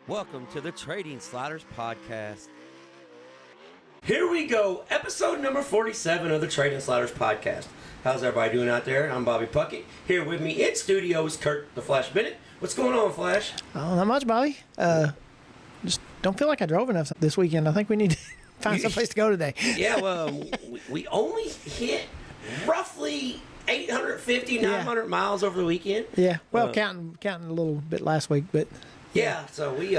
Welcome to the Trading Sliders Podcast. Here we go, episode number 47 of the Trading Sliders Podcast. How's everybody doing out there? I'm Bobby Puckett. Here with me in studio is Kurt the Flash Bennett. What's going on, Flash? Oh, not much, Bobby. Just don't feel like I drove enough this weekend. I think we need to find some place to go today. Yeah, well, we only hit roughly 850, 900 miles over the weekend. Yeah, well, counting a little bit last week, but yeah. So we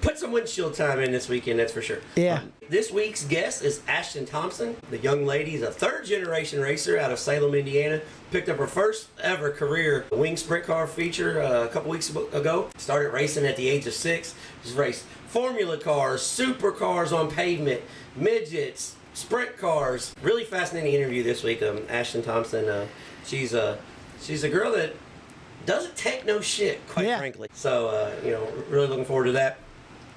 put some windshield time in this weekend, that's for sure. Yeah. This week's guest is Ashton Thompson. The young lady is a third-generation racer out of Salem, Indiana. Picked up her first ever career wing sprint car feature a couple weeks ago. Started racing at the age of 6. She's raced Formula cars, supercars on pavement, midgets, sprint cars. Really fascinating interview this week. Ashton Thompson. She's a girl that doesn't take no shit, quite frankly. So, really looking forward to that.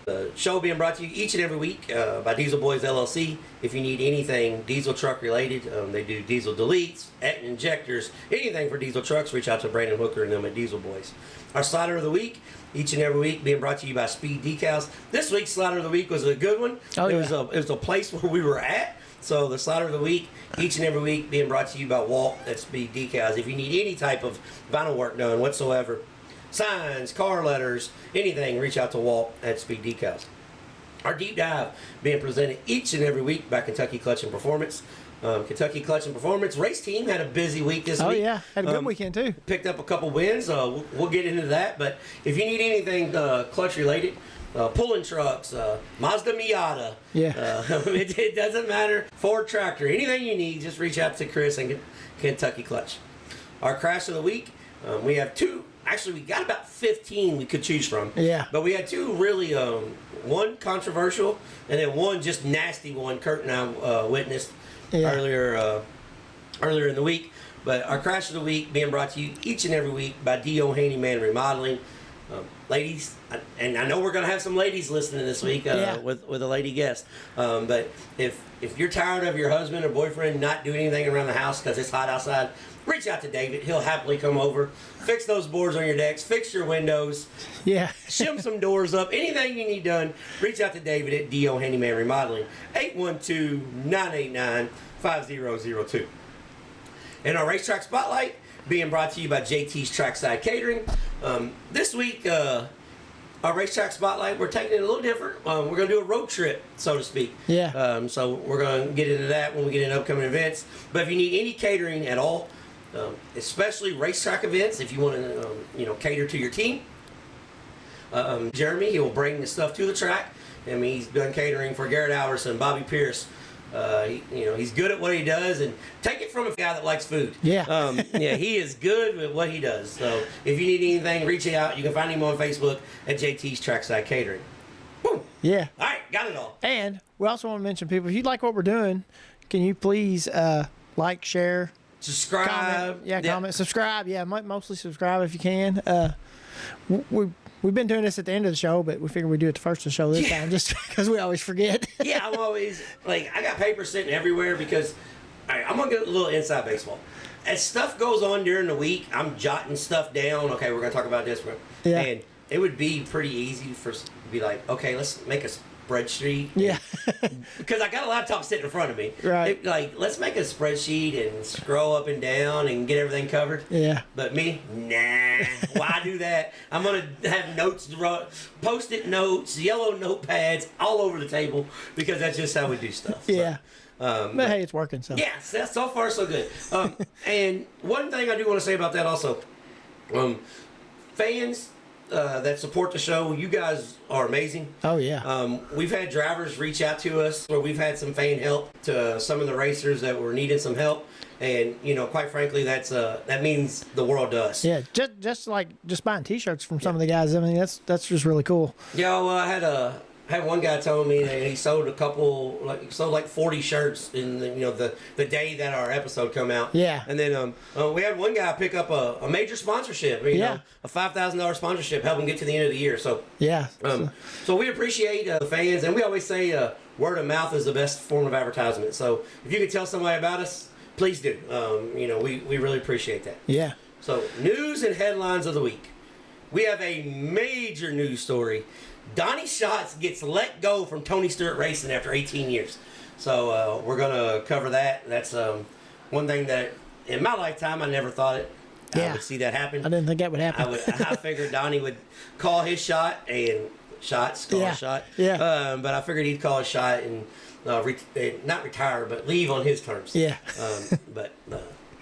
The show being brought to you each and every week by Diesel Boys LLC. If you need anything diesel truck related, they do diesel deletes, injectors, anything for diesel trucks, reach out to Brandon Hooker and them at Diesel Boys. Our slider of the week, each and every week, being brought to you by Speed Decals. This week's slider of the week was a good one. It was a place where we were at. So the slider of the week, each and every week, being brought to you by Walt at Speed Decals. If you need any type of vinyl work done whatsoever, signs, car letters, anything, reach out to Walt at Speed Decals. Our deep dive being presented each and every week by Kentucky Clutch and Performance. Kentucky Clutch and Performance race team had a busy week this week. Oh yeah, had a good weekend too. Picked up a couple wins. We'll get into that. But if you need anything clutch related, pulling trucks, Mazda Miata, it doesn't matter. Ford tractor, anything you need, just reach out to Chris and Kentucky Clutch. Our crash of the week, we have two. Actually, we got about 15 we could choose from. Yeah. But we had two really, one controversial and then one just nasty one Kurt and I witnessed earlier in the week. But our crash of the week being brought to you each and every week by D.O. Handyman Remodeling. Ladies, and I know we're going to have some ladies listening this week with a lady guest. But if you're tired of your husband or boyfriend not doing anything around the house because it's hot outside, reach out to David. He'll happily come over, fix those boards on your decks, fix your windows, shim some doors up, anything you need done, reach out to David at D.O. Handyman Remodeling, 812-989-5002. And our racetrack spotlight being brought to you by JT's Trackside Catering. This week, our racetrack spotlight, we're taking it a little different. We're going to do a road trip, so to speak. Yeah. So we're going to get into that when we get into upcoming events. But if you need any catering at all, especially racetrack events, if you want to, cater to your team, Jeremy, he will bring the stuff to the track. I mean, he's done catering for Garrett Alverson, Bobby Pierce. He's good at what he does, and take it from a guy that likes food. Yeah. He is good at what he does. So if you need anything, reach out. You can find him on Facebook at JT's Trackside Catering. Boom. Yeah. All right, got it all. And we also want to mention, people, if you like what we're doing, can you please like, share, subscribe? Comment, subscribe. Yeah, mostly subscribe if you can. We've been doing this at the end of the show, but we figured we'd do it the first of the show this time just because we always forget. I'm always, I got paper sitting everywhere because, all right, I'm going to get a little inside baseball. As stuff goes on during the week, I'm jotting stuff down. Okay, we're going to talk about this. And it would be pretty easy to be like, okay, let's make a spreadsheet. Yeah. Because I got a laptop sitting in front of me. Right. Let's make a spreadsheet and scroll up and down and get everything covered. Yeah. But me, nah. Why do that? I'm going to have notes, post-it notes, yellow notepads all over the table because that's just how we do stuff. Yeah. But hey, it's working. So. Yeah, so far so good. And one thing I do want to say about that also, fans that support the show, you guys are amazing. Oh yeah. We've had drivers reach out to us where we've had some fan help to some of the racers that were needing some help, and quite frankly, that means the world to us. Yeah, just buying T-shirts from some of the guys. I mean, that's just really cool. Yeah, well, I had one guy telling me that he sold 40 shirts in the day that our episode come out. Yeah. And then we had one guy pick up a major sponsorship. A $5,000 sponsorship, help him get to the end of the year. So so we appreciate the fans, and we always say word of mouth is the best form of advertisement. So if you could tell somebody about us, please do. We really appreciate that. Yeah. So news and headlines of the week. we have a major news story. Donnie Schatz gets let go from Tony Stewart Racing after 18 years. So we're going to cover that. That's one thing that in my lifetime I never thought I would see that happen. I didn't think that would happen. I figured Donnie would call his shot and his shot. Yeah. But I figured he'd call his shot and not retire, but leave on his terms. Yeah. But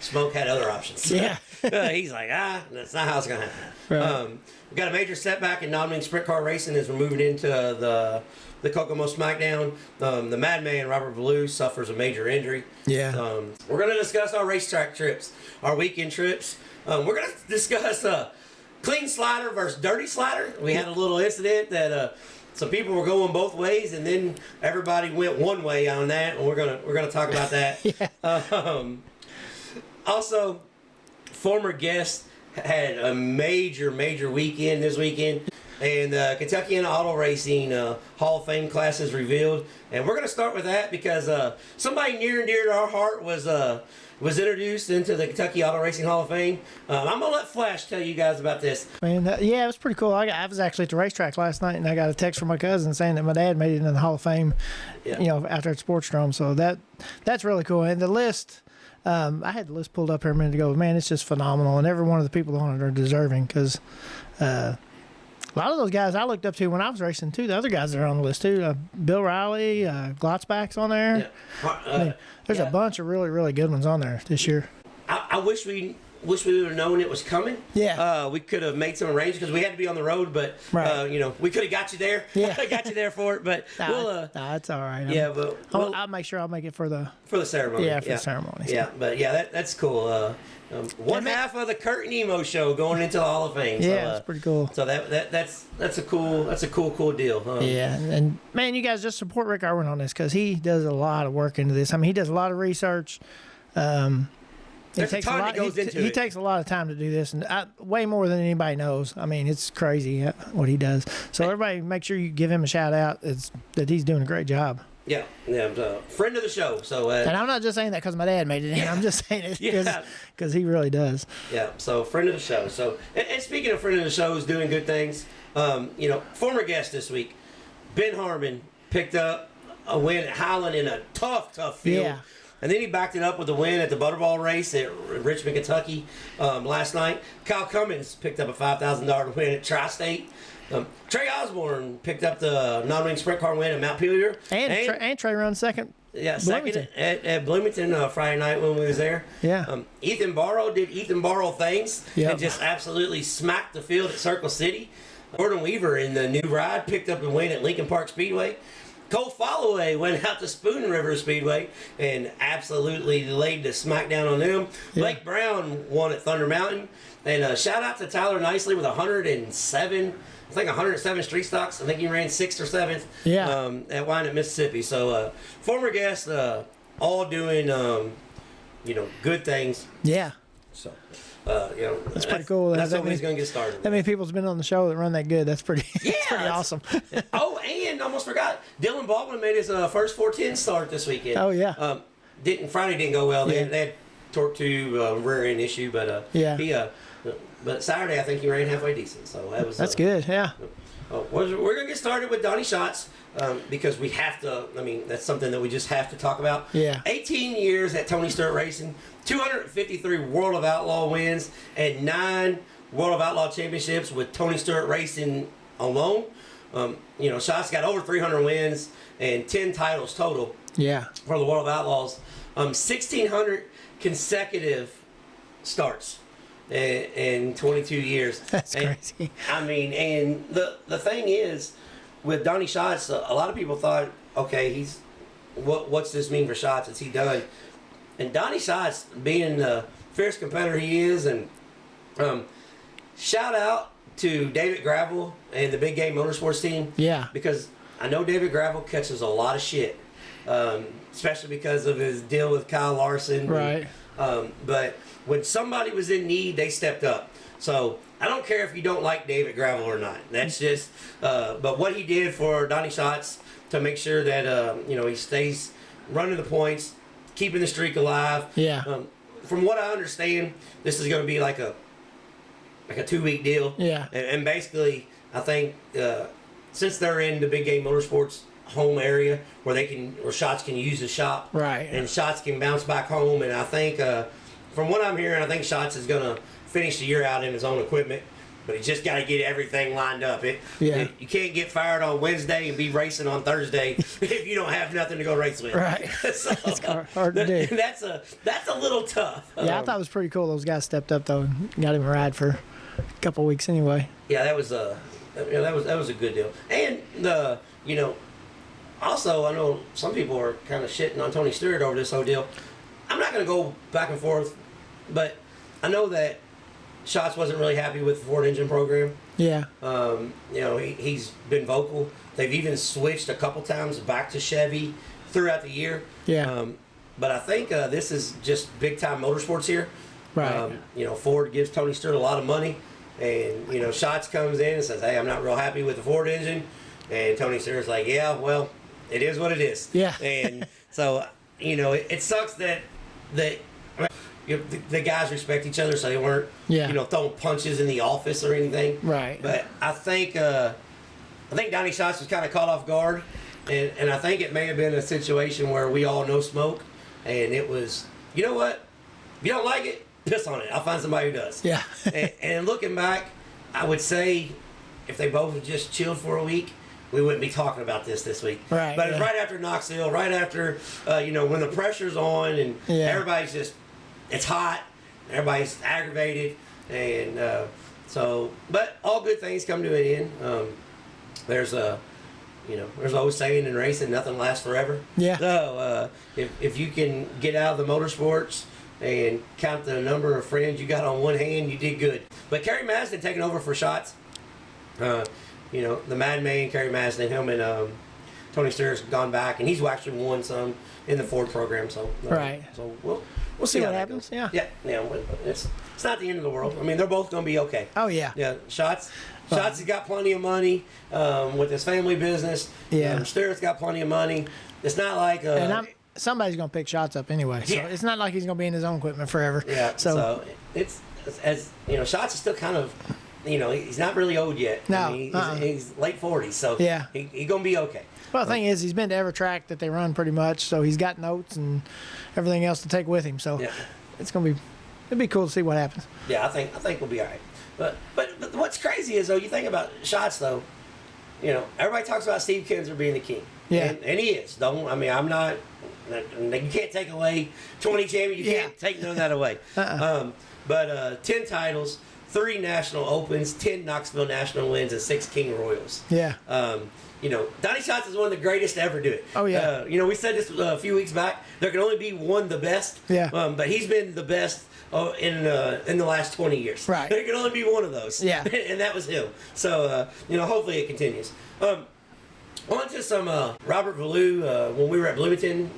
Smoke had other options. Yeah. He's like, that's not how it's going to happen. Right. We got a major setback in non-wing sprint car racing as we're moving into the Kokomo Smackdown. The Madman, Robert Ballou, suffers a major injury. Yeah. We're going to discuss our racetrack trips, our weekend trips. We're going to discuss clean slider versus dirty slider. We had a little incident that some people were going both ways, and then everybody went one way on that, and we're gonna talk about that. Yeah. Also, former guest had a major weekend this weekend, and Kentucky Auto Racing Hall of Fame class is revealed, and we're gonna start with that because somebody near and dear to our heart was introduced into the Kentucky Auto Racing Hall of Fame. I'm gonna let Flash tell you guys about this. Man, yeah, it was pretty cool. I was actually at the racetrack last night, and I got a text from my cousin saying that my dad made it in the Hall of Fame. Yeah. You know, after at Sportsdrome. So that's really cool. And the list, I had the list pulled up here a minute ago. Man, it's just phenomenal, and every one of the people on it are deserving because. A lot of those guys I looked up to when I was racing too. The other guys that are on the list too. Bill Riley, Glotzback's on there. Yeah. There's a bunch of really good ones on there this year. I wish we would have known it was coming. Yeah. We could have made some arrangements because we had to be on the road, but Right. we could have got you there. Yeah. Got you there for it, but Nah, it's all right. yeah, but I'll make sure I'll make it for the ceremony. Yeah, for the ceremony. So. Yeah, but yeah, that's cool. One half of the Kurt and Emo show going into the Hall of Fame. Yeah, so, it's pretty cool. So that's a cool deal. Yeah, and man, you guys just support Rick Irwin on this because he does a lot of work into this. I mean, he does a lot of research. There's a ton that goes into it. He takes a lot of time to do this, and way more than anybody knows. I mean, it's crazy what he does. So everybody, make sure you give him a shout out. That he's doing a great job. Yeah, friend of the show. So, and I'm not just saying that because my dad made it in. I'm just saying it because he really does. Yeah, so friend of the show. So, and speaking of friend of the show who's doing good things, former guest this week, Ben Harmon picked up a win at Highland in a tough field. Yeah. And then he backed it up with a win at the Butterball race at Richmond, Kentucky last night. Kyle Cummins picked up a $5,000 win at Tri-State. Trey Osborne picked up the non-wing sprint car win at Mount Pelier. And Trey runs second. Yeah, second at Bloomington Friday night when we was there. Yeah. Ethan Barrow did Ethan Barrow things and just absolutely smacked the field at Circle City. Gordon Weaver in the new ride picked up a win at Lincoln Park Speedway. Cole Followay went out to Spoon River Speedway and absolutely laid the smackdown on them. Yeah. Blake Brown won at Thunder Mountain. And shout out to Tyler Nicely with 107 street stocks. I think he ran 6th or 7th at Wyandotte, Mississippi. So former guests all doing good things. Yeah. So that's pretty cool. That's when he's going to get started. That many people's been on the show that run that good. That's pretty. That's pretty awesome. Oh, and almost forgot, Dylan Baldwin made his first 410 start this weekend. Oh yeah. Friday didn't go well. They had torque tube rear end issue, but but Saturday I think he ran halfway decent. So that's good. Yeah. We're gonna get started with Donnie Schatz because we have to. I mean, that's something that we just have to talk about. Yeah. 18 years at Tony Stewart Racing, 253 World of Outlaw wins, and 9 World of Outlaw championships with Tony Stewart Racing alone. Schatz got over 300 wins and 10 titles total. Yeah. For the World of Outlaws, 1,600 consecutive starts in 22 years. That's crazy. I mean, and the thing is, with Donnie Schatz, a lot of people thought, okay, what's this mean for Schatz? Is he done? And Donnie Schatz, being the fierce competitor he is, and shout out to David Gravel and the Big Game Motorsports team. Yeah. Because I know David Gravel catches a lot of shit, especially because of his deal with Kyle Larson. Right. But when somebody was in need, they stepped up. So I don't care if you don't like David Gravel or not. That's just, but what he did for Donnie Schatz to make sure that, he stays running the points, keeping the streak alive. Yeah. From what I understand, this is going to be like like a 2-week deal. Yeah. And basically, I think since they're in the Big Game Motorsports home area where Shots can use the shop, right, and Shots can bounce back home, and I think from what I'm hearing, I think Shots is gonna finish the year out in his own equipment. But he just got to get everything lined up. You can't get fired on Wednesday and be racing on Thursday if you don't have nothing to go race with. Right. So, it's hard to do. That's a little tough. Yeah, I thought it was pretty cool. Those guys stepped up though and got him a ride for a couple weeks anyway. Yeah, that was a good deal. And also I know some people are kind of shitting on Tony Stewart over this whole deal. I'm not going to go back and forth, but I know that Shots wasn't really happy with the Ford engine program. Yeah. He's been vocal. They've even switched a couple times back to Chevy throughout the year. Yeah. But I think this is just big time motorsports here. Right. Ford gives Tony Stewart a lot of money, and Shots comes in and says, "Hey, I'm not real happy with the Ford engine," and Tony Stewart's like, "Yeah, well, it is what it is." Yeah. And so it sucks that the guys respect each other, so they weren't, throwing punches in the office or anything. Right. But I think Donnie Schatz was kind of caught off guard, and I think it may have been a situation where we all know smoke, and it was, you know what? If you don't like it, piss on it. I'll find somebody who does. Yeah. and looking back, I would say if they both had just chilled for a week, we wouldn't be talking about this week. Right. But it's right after Knoxville, right after, when the pressure's on and everybody's just, it's hot, everybody's aggravated, and but all good things come to an end. There's always saying in racing, nothing lasts forever. Yeah. So if you can get out of the motorsports and count the number of friends you got on one hand, you did good. But Kerry Masden taking over for Shots. The madman, Kerry Masden, him and Tony Stewart's gone back, and he's actually won some in the Ford program. So right. So we'll see how what that happens. goes. Yeah. Yeah. It's not the end of the world. I mean, they're both going to be okay. Oh yeah. Yeah. Shots has got plenty of money with his family business. Yeah. Stewart's got plenty of money. It's not like somebody's gonna pick Shots up anyway. So it's not like he's gonna be in his own equipment forever. Yeah. So it's as Shots is still kind of. He's not really old yet. No. I mean, he's late 40s, so yeah. He's going to be okay. Well, the thing is, he's been to every track that they run pretty much, so he's got notes and everything else to take with him. So it'll be cool to see what happens. Yeah, I think we'll be all right. But what's crazy is, though, you think about Shots, though, everybody talks about Steve Kinser being the king. Yeah. And he is. I'm not, you can't take away 20 champions. You can't take none of that away. But 10 titles, 3 National Opens, 10 Knoxville National wins, and 6 King Royals. Yeah. Donnie Schatz is one of the greatest to ever do it. Oh, yeah. We said this a few weeks back. There can only be one the best. Yeah. But he's been the best in the last 20 years. Right. There can only be one of those. Yeah. And that was him. So, hopefully it continues. On to some Robert Valou when we were at Bloomington.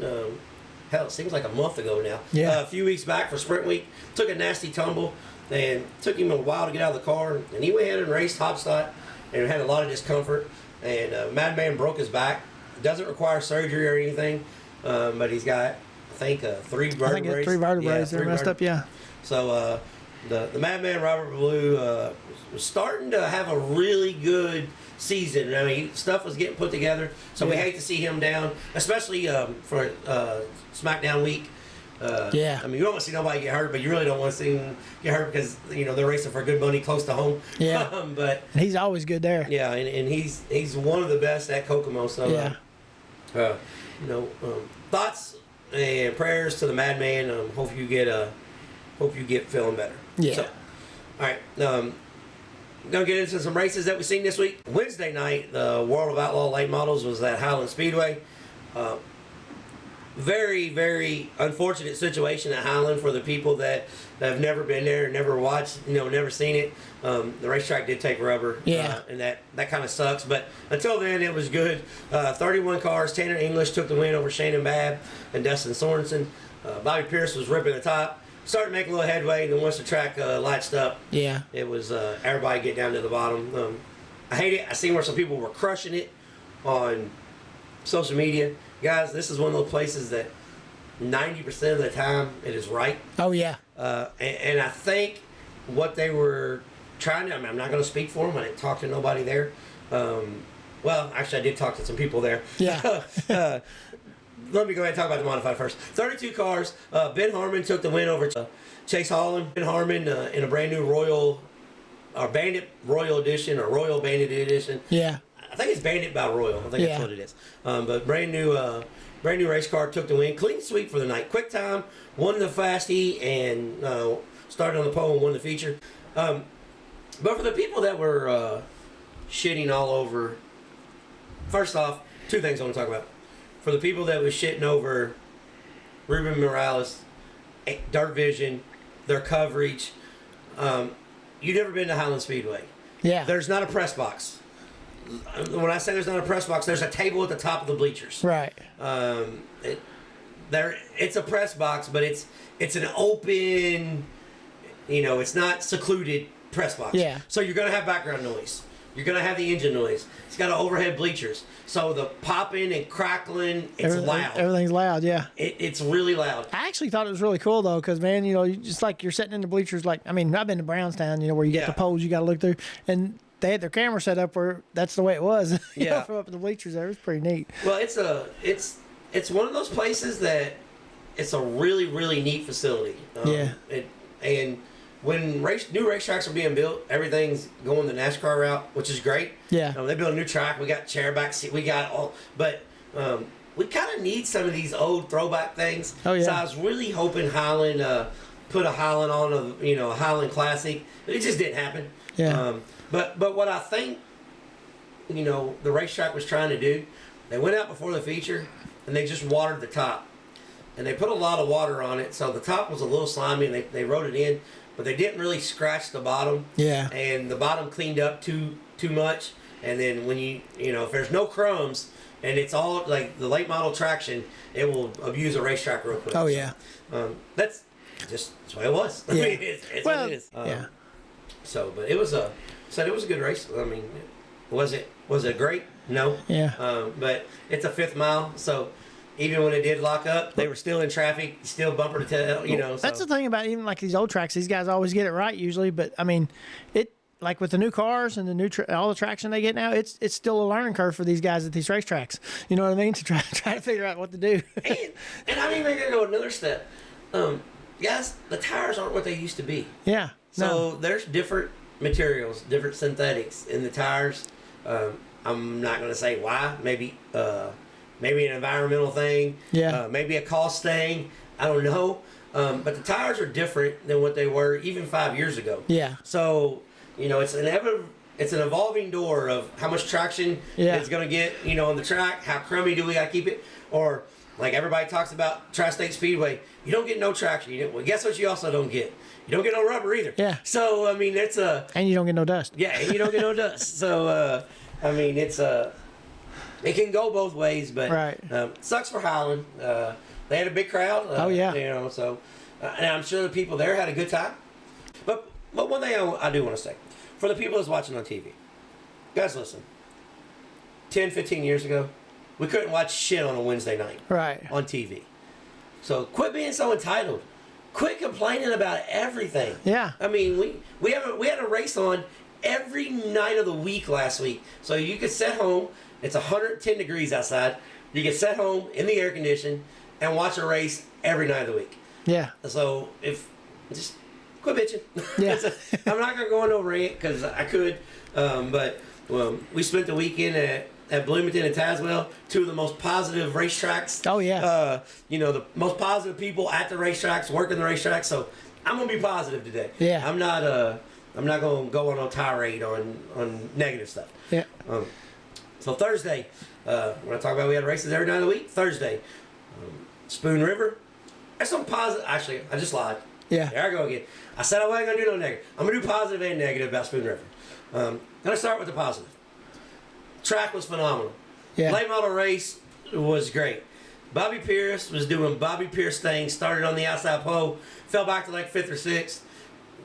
Hell, it seems like a month ago now. Yeah. A few weeks back for Sprint Week. Took a nasty tumble. And took him a while to get out of the car. And he went ahead and raced Hopstad and had a lot of discomfort. And Madman broke his back. Doesn't require surgery or anything. But he's got, I think, 3 vertebrae. I think 3 vertebrae. They're messed up, yeah. So the Madman, Robert Valou, was starting to have a really good season. I mean, stuff was getting put together. So we hate to see him down, especially for SmackDown week. I mean, you don't want to see nobody get hurt, but you really don't want to see them get hurt because they're racing for good money close to home. Yeah, but and he's always good there. Yeah, and he's one of the best at Kokomo. So thoughts and prayers to the Madman. Hope you get feeling better. Yeah. So, all right. Gonna get into some races that we've seen this week. Wednesday night, the World of Outlaw Late Models was at Highland Speedway. Very, very unfortunate situation at Highland for the people that have never been there, never watched, never seen it. The racetrack did take rubber, and that kind of sucks. But until then, it was good. 31 cars. Tanner English took the win over Shannon Babb and Dustin Sorensen. Bobby Pierce was ripping the top. Started making a little headway, and then once the track latched up, it was everybody get down to the bottom. I hate it. I seen where some people were crushing it on social media. Guys, this is one of those places that 90% of the time it is right. Oh, yeah. And I think what they were trying to. I mean, I'm not going to speak for them. I didn't talk to nobody there. Well, actually, I did talk to some people there. Yeah. Let me go ahead and talk about the modified first. 32 cars. Ben Harmon took the win over Chase Holland. Ben Harmon in a brand new Royal, or Bandit Royal Edition, or Royal Bandit Edition. Yeah. I think it's Bandit by Royal. I think that's what it is. But brand new race car took the win. Clean sweep for the night. Quick time, won the Fast Heat, and started on the pole and won the feature. But for the people that were shitting all over, first off, two things I want to talk about. For the people that was shitting over Ruben Morales, Dirt Vision, their coverage, you've never been to Highland Speedway. Yeah. There's not a press box. When I say there's not a press box, there's a table at the top of the bleachers. Right. It's a press box, but it's an open, it's not secluded press box. Yeah. So you're gonna have background noise. You're gonna have the engine noise. It's got overhead bleachers, so the popping and crackling, it's loud. Everything's loud, yeah. It's really loud. I actually thought it was really cool though, because man, you just like you're sitting in the bleachers. Like, I mean, I've been to Brownstown, where you get the poles you got to look through, and they had their camera set up where that's the way it was. From up in the bleachers there, it was pretty neat. Well, it's one of those places that it's a really, really neat facility. And when new racetracks are being built, everything's going the NASCAR route, which is great. Yeah. They built a new track. We got chair back seat. We got all, but we kind of need some of these old throwback things. Oh yeah. So I was really hoping Highland put a Highland on a Highland Classic. It just didn't happen. Yeah. But what I think, the racetrack was trying to do, they went out before the feature and they just watered the top, and they put a lot of water on it, so the top was a little slimy, and they wrote it in. But they didn't really scratch the bottom. Yeah. And the bottom cleaned up too much. And then when if there's no crumbs and it's all like the late model traction, it will abuse a racetrack real quick. Oh yeah. That's the way it was. Yeah. I mean, it's what it is. Yeah. So, but it was a good race. I mean, was it great? No. Yeah. But it's a 5th mile, so. Even when it did lock up, they were still in traffic, still bumper to tail, That's the thing about even like these old tracks. These guys always get it right usually, but I mean, like with the new cars and the new all the traction they get now, it's still a learning curve for these guys at these racetracks. You know what I mean? To try to figure out what to do. and I'm even gonna go another step. Guys, the tires aren't what they used to be. Yeah. So there's different materials, different synthetics in the tires. I'm not gonna say why. Maybe an environmental thing. Yeah. Maybe a cost thing. I don't know. But the tires are different than what they were even 5 years ago. Yeah. So, it's an evolving door of how much traction it's going to get, on the track. How crummy do we got to keep it? Or, like everybody talks about Tri-State Speedway, you don't get no traction. Well, guess what you also don't get? You don't get no rubber either. Yeah. So, I mean, it's a... And you don't get no dust. Yeah, and you don't get no dust. So, I mean, it's a... It can go both ways, but sucks for Highland. They had a big crowd. So and I'm sure the people there had a good time. But one thing I do want to say, for the people that's watching on TV, guys, listen. 10, 15 years ago, we couldn't watch shit on a Wednesday night on TV. So quit being so entitled. Quit complaining about everything. Yeah. I mean, we had a race on every night of the week last week, so you could sit home. It's 110 degrees outside. You can sit home in the air condition and watch a race every night of the week. Yeah. So just quit bitching. Yeah. I'm not gonna go on no rant because I could, but we spent the weekend at Bloomington and Tazwell, two of the most positive racetracks. Oh yeah. The most positive people at the racetracks, working the racetracks. So I'm gonna be positive today. Yeah. I'm not gonna go on a tirade on negative stuff. Yeah. So Thursday, we're going to talk about we had races every night of the week. Thursday, Spoon River. There's some positive. Actually, I just lied. Yeah. There I go again. I said I wasn't going to do no negative. I'm going to do positive and negative about Spoon River. Going to start with the positive. Track was phenomenal. Yeah. Late model race was great. Bobby Pierce was doing Bobby Pierce things. Started on the outside pole. Fell back to like 5th or 6th.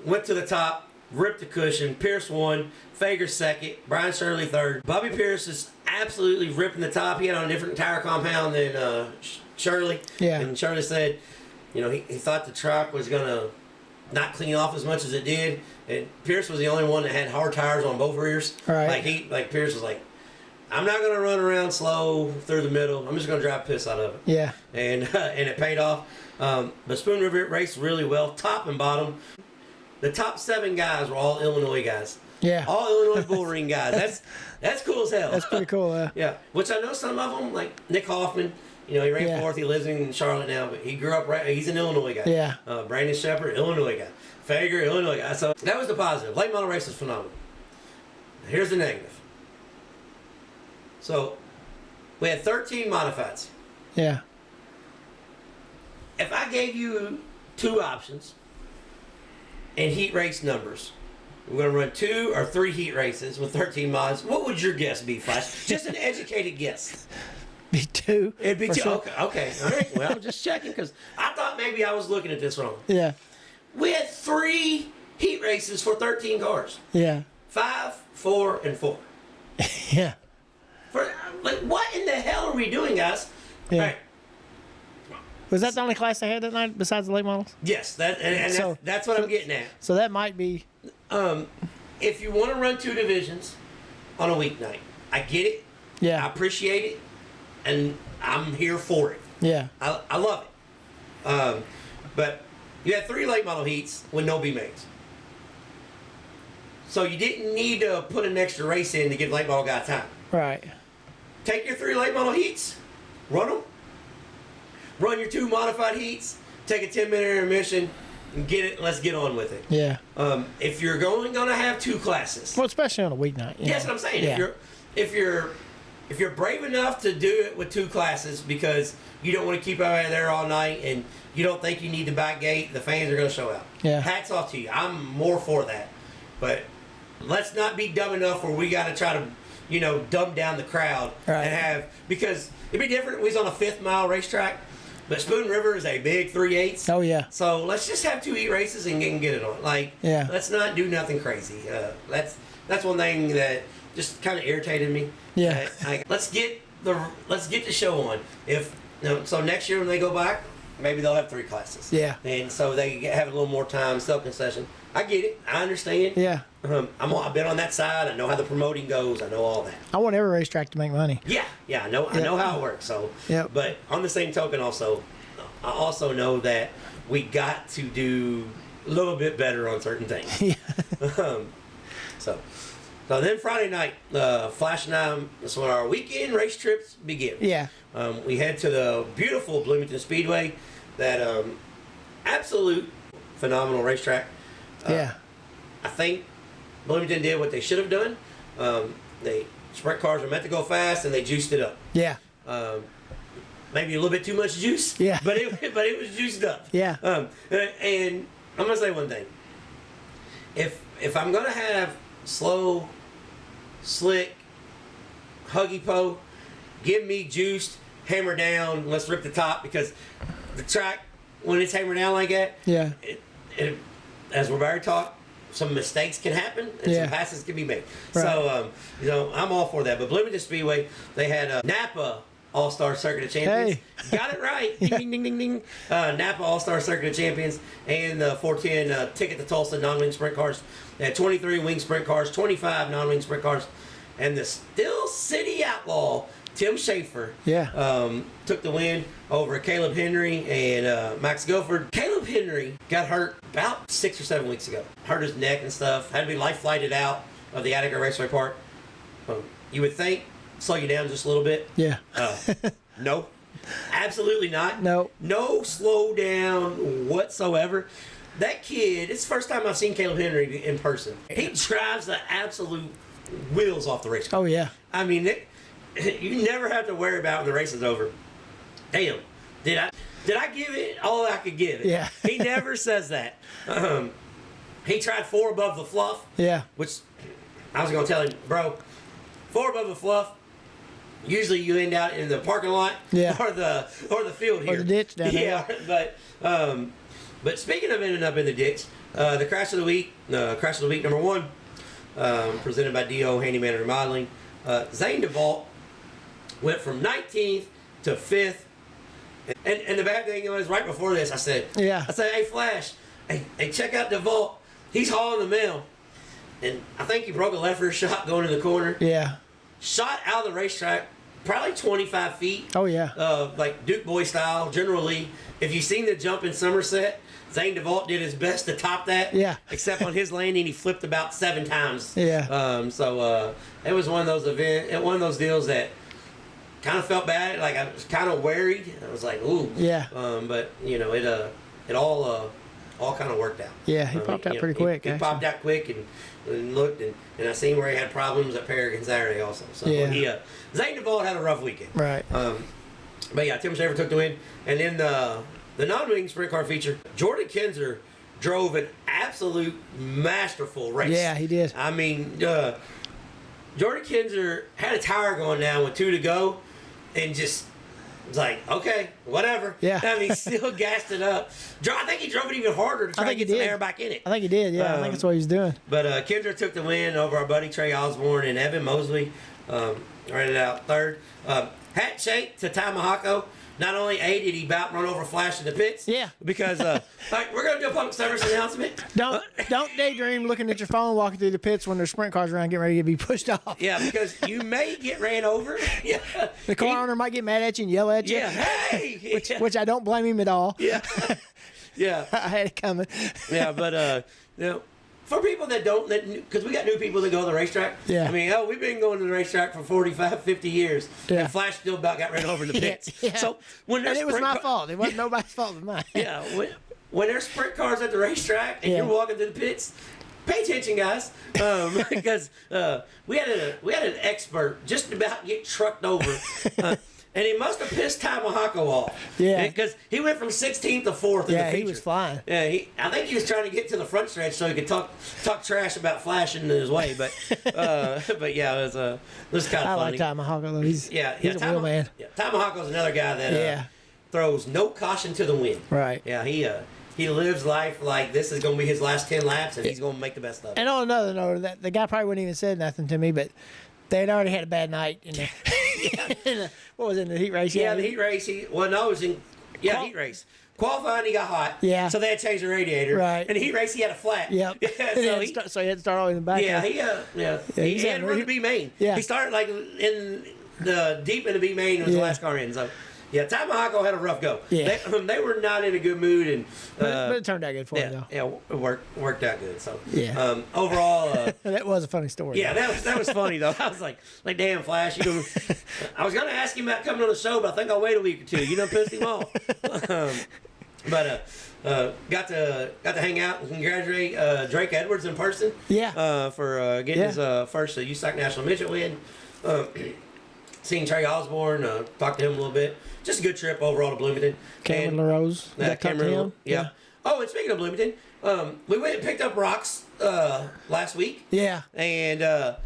Went to the top. Ripped the cushion. Pierce won. Fager 2nd. Brian Shirley 3rd. Bobby Pierce is absolutely ripping the top. He had on a different tire compound than Shirley. Yeah. And Shirley said, he thought the track was going to not clean off as much as it did. And Pierce was the only one that had hard tires on both rears. Right. Like Pierce was like, I'm not going to run around slow through the middle. I'm just going to drive piss out of it. Yeah. And it paid off. But Spoon River raced really well, top and bottom. The top 7 guys were all Illinois guys. Yeah. All Illinois bull ring guys. That's cool as hell. That's pretty cool. Yeah. Which I know some of them, like Nick Hoffman. You know, he ran 4th. He lives in Charlotte now, but he grew up he's an Illinois guy. Yeah. Brandon Shepard, Illinois guy. Fager, Illinois guy. So that was the positive. Late model race was phenomenal. Here's the negative. So we had 13 modifieds. Yeah. If I gave you 2 options and heat race numbers, we're going to run 2 or 3 heat races with 13 mods. What would your guess be, Flash? Just an educated guess. Be 2. It'd be 2. Sure. Okay. All right. Well, just checking because I thought maybe I was looking at this wrong. Yeah. We had 3 heat races for 13 cars. Yeah. 5, 4, and 4. Yeah. Like, what in the hell are we doing, guys? Yeah. All right. Was that the only class they had that night besides the late models? Yes, that's what I'm getting at. So that might be. If you want to run 2 divisions on a weeknight, I get it. Yeah. I appreciate it, and I'm here for it. Yeah. I love it. But you had 3 late model heats with no B-mains. So you didn't need to put an extra race in to give late model guy time. Right. Take your 3 late model heats, run them. Run your 2 modified heats, take a 10-minute intermission, and get it. Let's get on with it. Yeah. If you're going to have 2 classes, Well, especially on a weeknight. that's what I'm saying. Yeah. If you're brave enough to do it with 2 classes because you don't want to keep out there all night and you don't think you need to back gate, the fans are going to show out. Yeah. Hats off to you. I'm more for that. But let's not be dumb enough where we got to try to, dumb down the crowd Right. because it'd be different if we was on a 5th-mile racetrack. But Spoon River is a big 3/8. Oh, yeah. So let's just have 2 heat races and get it on. Let's not do nothing crazy. That's one thing that just kind of irritated me. Yeah. Let's get the show on. So next year when they go back, maybe they'll have 3 classes. Yeah. And so they have a little more time, self-concession. I get it. I understand. Yeah. I've been on that side. I know how the promoting goes. I know all that. I want every racetrack to make money. Yeah. I know how it works. So. Yep. But on the same token, I also know that we got to do a little bit better on certain things. Yeah. So then Friday night, Flash and I, that's when our weekend race trips begin. Yeah. We head to the beautiful Bloomington Speedway, that absolute phenomenal racetrack. Yeah. I think Bloomington did what they should have done. Sprint cars were meant to go fast, and they juiced it up. Yeah. Maybe a little bit too much juice. Yeah. But it was juiced up. Yeah. And I'm gonna say one thing. If I'm gonna have slow, slick, huggy po, give me juiced, hammer down. Let's rip the top, because the track when it's hammered down like that. Yeah. It, as we're already taught, some mistakes can happen and some passes can be made. Right. So, I'm all for that. But Bloomington Speedway, they had Napa All-Star Circuit of Champions. Hey. Got it right. Ding, ding, ding, ding. Napa All-Star Circuit of Champions and the 410 Ticket to Tulsa non-wing sprint cars. They had 23 wing sprint cars, 25 non-wing sprint cars. And the Steel City Outlaw, Tim Schaefer, took the win over Caleb Henry and Max Guilford. Caleb Henry got hurt about 6 or 7 weeks ago. Hurt his neck and stuff. Had to be life flighted out of the Attica Raceway Park. You would think slow you down just a little bit. Yeah. No, absolutely not. No slow down whatsoever. That kid, it's the first time I've seen Caleb Henry in person. He drives the absolute wheels off the racetrack. Oh, yeah. I mean, you never have to worry about when the race is over. Damn, did I give it all I could give it? Yeah. He never says that. He tried 4 above the fluff. Yeah. Which I was going to tell him, bro, 4 above the fluff. Usually you end out in the parking lot. Yeah. Or the field here. Or the ditch down there. Yeah, but speaking of ending up in the ditch, the crash of the week number 1, presented by D.O. Handyman and Remodeling. Zane DeVault went from 19th to 5th. And the bad thing was, right before this, I said, hey, Flash, hey, check out DeVault. He's hauling the mail. And I think he broke a left rear shot going to the corner. Yeah. Shot out of the racetrack, probably 25 feet. Oh, yeah. Like Duke Boy style, General Lee. If you've seen the jump in Somerset, Zane DeVault did his best to top that. Yeah. Except on his landing, he flipped about 7 times. Yeah. So it was one of those one of those deals that kind of felt bad. Like I was kind of worried. I was like, ooh. Yeah. But you know, it all kind of worked out. Yeah, he popped out pretty quick. He popped out quick and looked, and I seen where he had problems at Paragon Saturday also. So Yeah. Zane DeVault had a rough weekend. Right. But yeah, Tim Shaver took the win, and then the non-wing sprint car feature, Jordan Kinzer drove an absolute masterful race. Yeah, he did. I mean, Jordan Kinzer had a tire going down with 2 to go, and just was like, okay, whatever. Yeah. I mean, still gassed it up. I think he drove it even harder to try to get some air back in it. I think he did, yeah. I think that's what he's doing. But Kinzer took the win over our buddy Trey Osborne, and Evan Mosley ran it out third. Hat shake to Ty Mahako. Not only did he about run over Flash in the pits. Yeah. Because we're going to do a public service announcement. Don't daydream looking at your phone walking through the pits when there's sprint cars around getting ready to be pushed off. Yeah, because you may get ran over. Yeah. The car owner might get mad at you and yell at you. Yeah, hey! Which I don't blame him at all. Yeah. Yeah. I had it coming. Yeah, but, you know, for people that don't, because we got new people that go to the racetrack. Yeah. I mean, we've been going to the racetrack for 45, 50 years. Yeah. And Flash still about got ran over in the pits. Yeah. So when and it was my fault. It wasn't nobody's fault but mine. Yeah. When there's sprint cars at the racetrack and you're walking to the pits, pay attention, guys, because we had an expert just about get trucked over. And he must have pissed Ty Mahako off. Yeah. Because he went from 16th to 4th in the feature. Yeah, he was flying. Yeah, I think he was trying to get to the front stretch so he could talk trash about Flash in his way. But yeah, it was kind of funny. I like Ty Mahako, though. He's a real man. Yeah, Ty Mahako's another guy that throws no caution to the wind. Right. Yeah, he lives life like this is going to be his last 10 laps, and he's going to make the best of it. And on another note, the guy probably wouldn't even said nothing to me, but they had already had a bad night in there. What was it, in the heat race? Yeah, the heat race. Heat race. Qualifying, he got hot. Yeah. So they had to change the radiator. Right. And the heat race, he had a flat. Yep. So he had to start all in the back. Yeah, he had to run the B main. Yeah. He started like in the deep in the B main was the last car in. So yeah, Ty Mahako had a rough go. Yeah. They were not in a good mood, and but it turned out good for him though. Yeah, it worked out good. So yeah. Overall, that was a funny story. Yeah, that was funny though. I was like damn, Flash. I was gonna ask him about coming on the show, but I think I'll wait a week or two. You done pissed him off. But got to hang out and congratulate Drake Edwards in person. Yeah. For getting his first USAC National Midget win. Seen Trey Osborne, talked to him a little bit. Just a good trip overall to Bloomington. Cameron LaRose. Cameron, yeah. Oh, and speaking of Bloomington, we went and picked up rocks last week. Yeah. And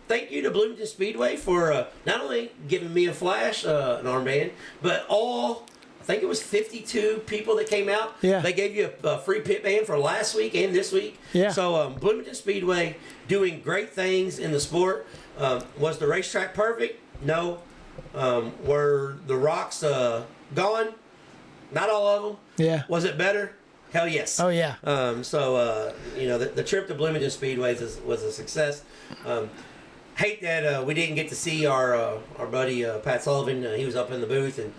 thank you to Bloomington Speedway for not only giving me a Flash, an armband, but I think it was 52 people that came out. Yeah. They gave you a free pit band for last week and this week. Yeah. So Bloomington Speedway doing great things in the sport. Was the racetrack perfect? No. Were the rocks gone? Not all of them. Yeah. Was it better? Hell yes. Oh yeah. The trip to Bloomington Speedway was a success. Hate that we didn't get to see our buddy Pat Sullivan. He was up in the booth, and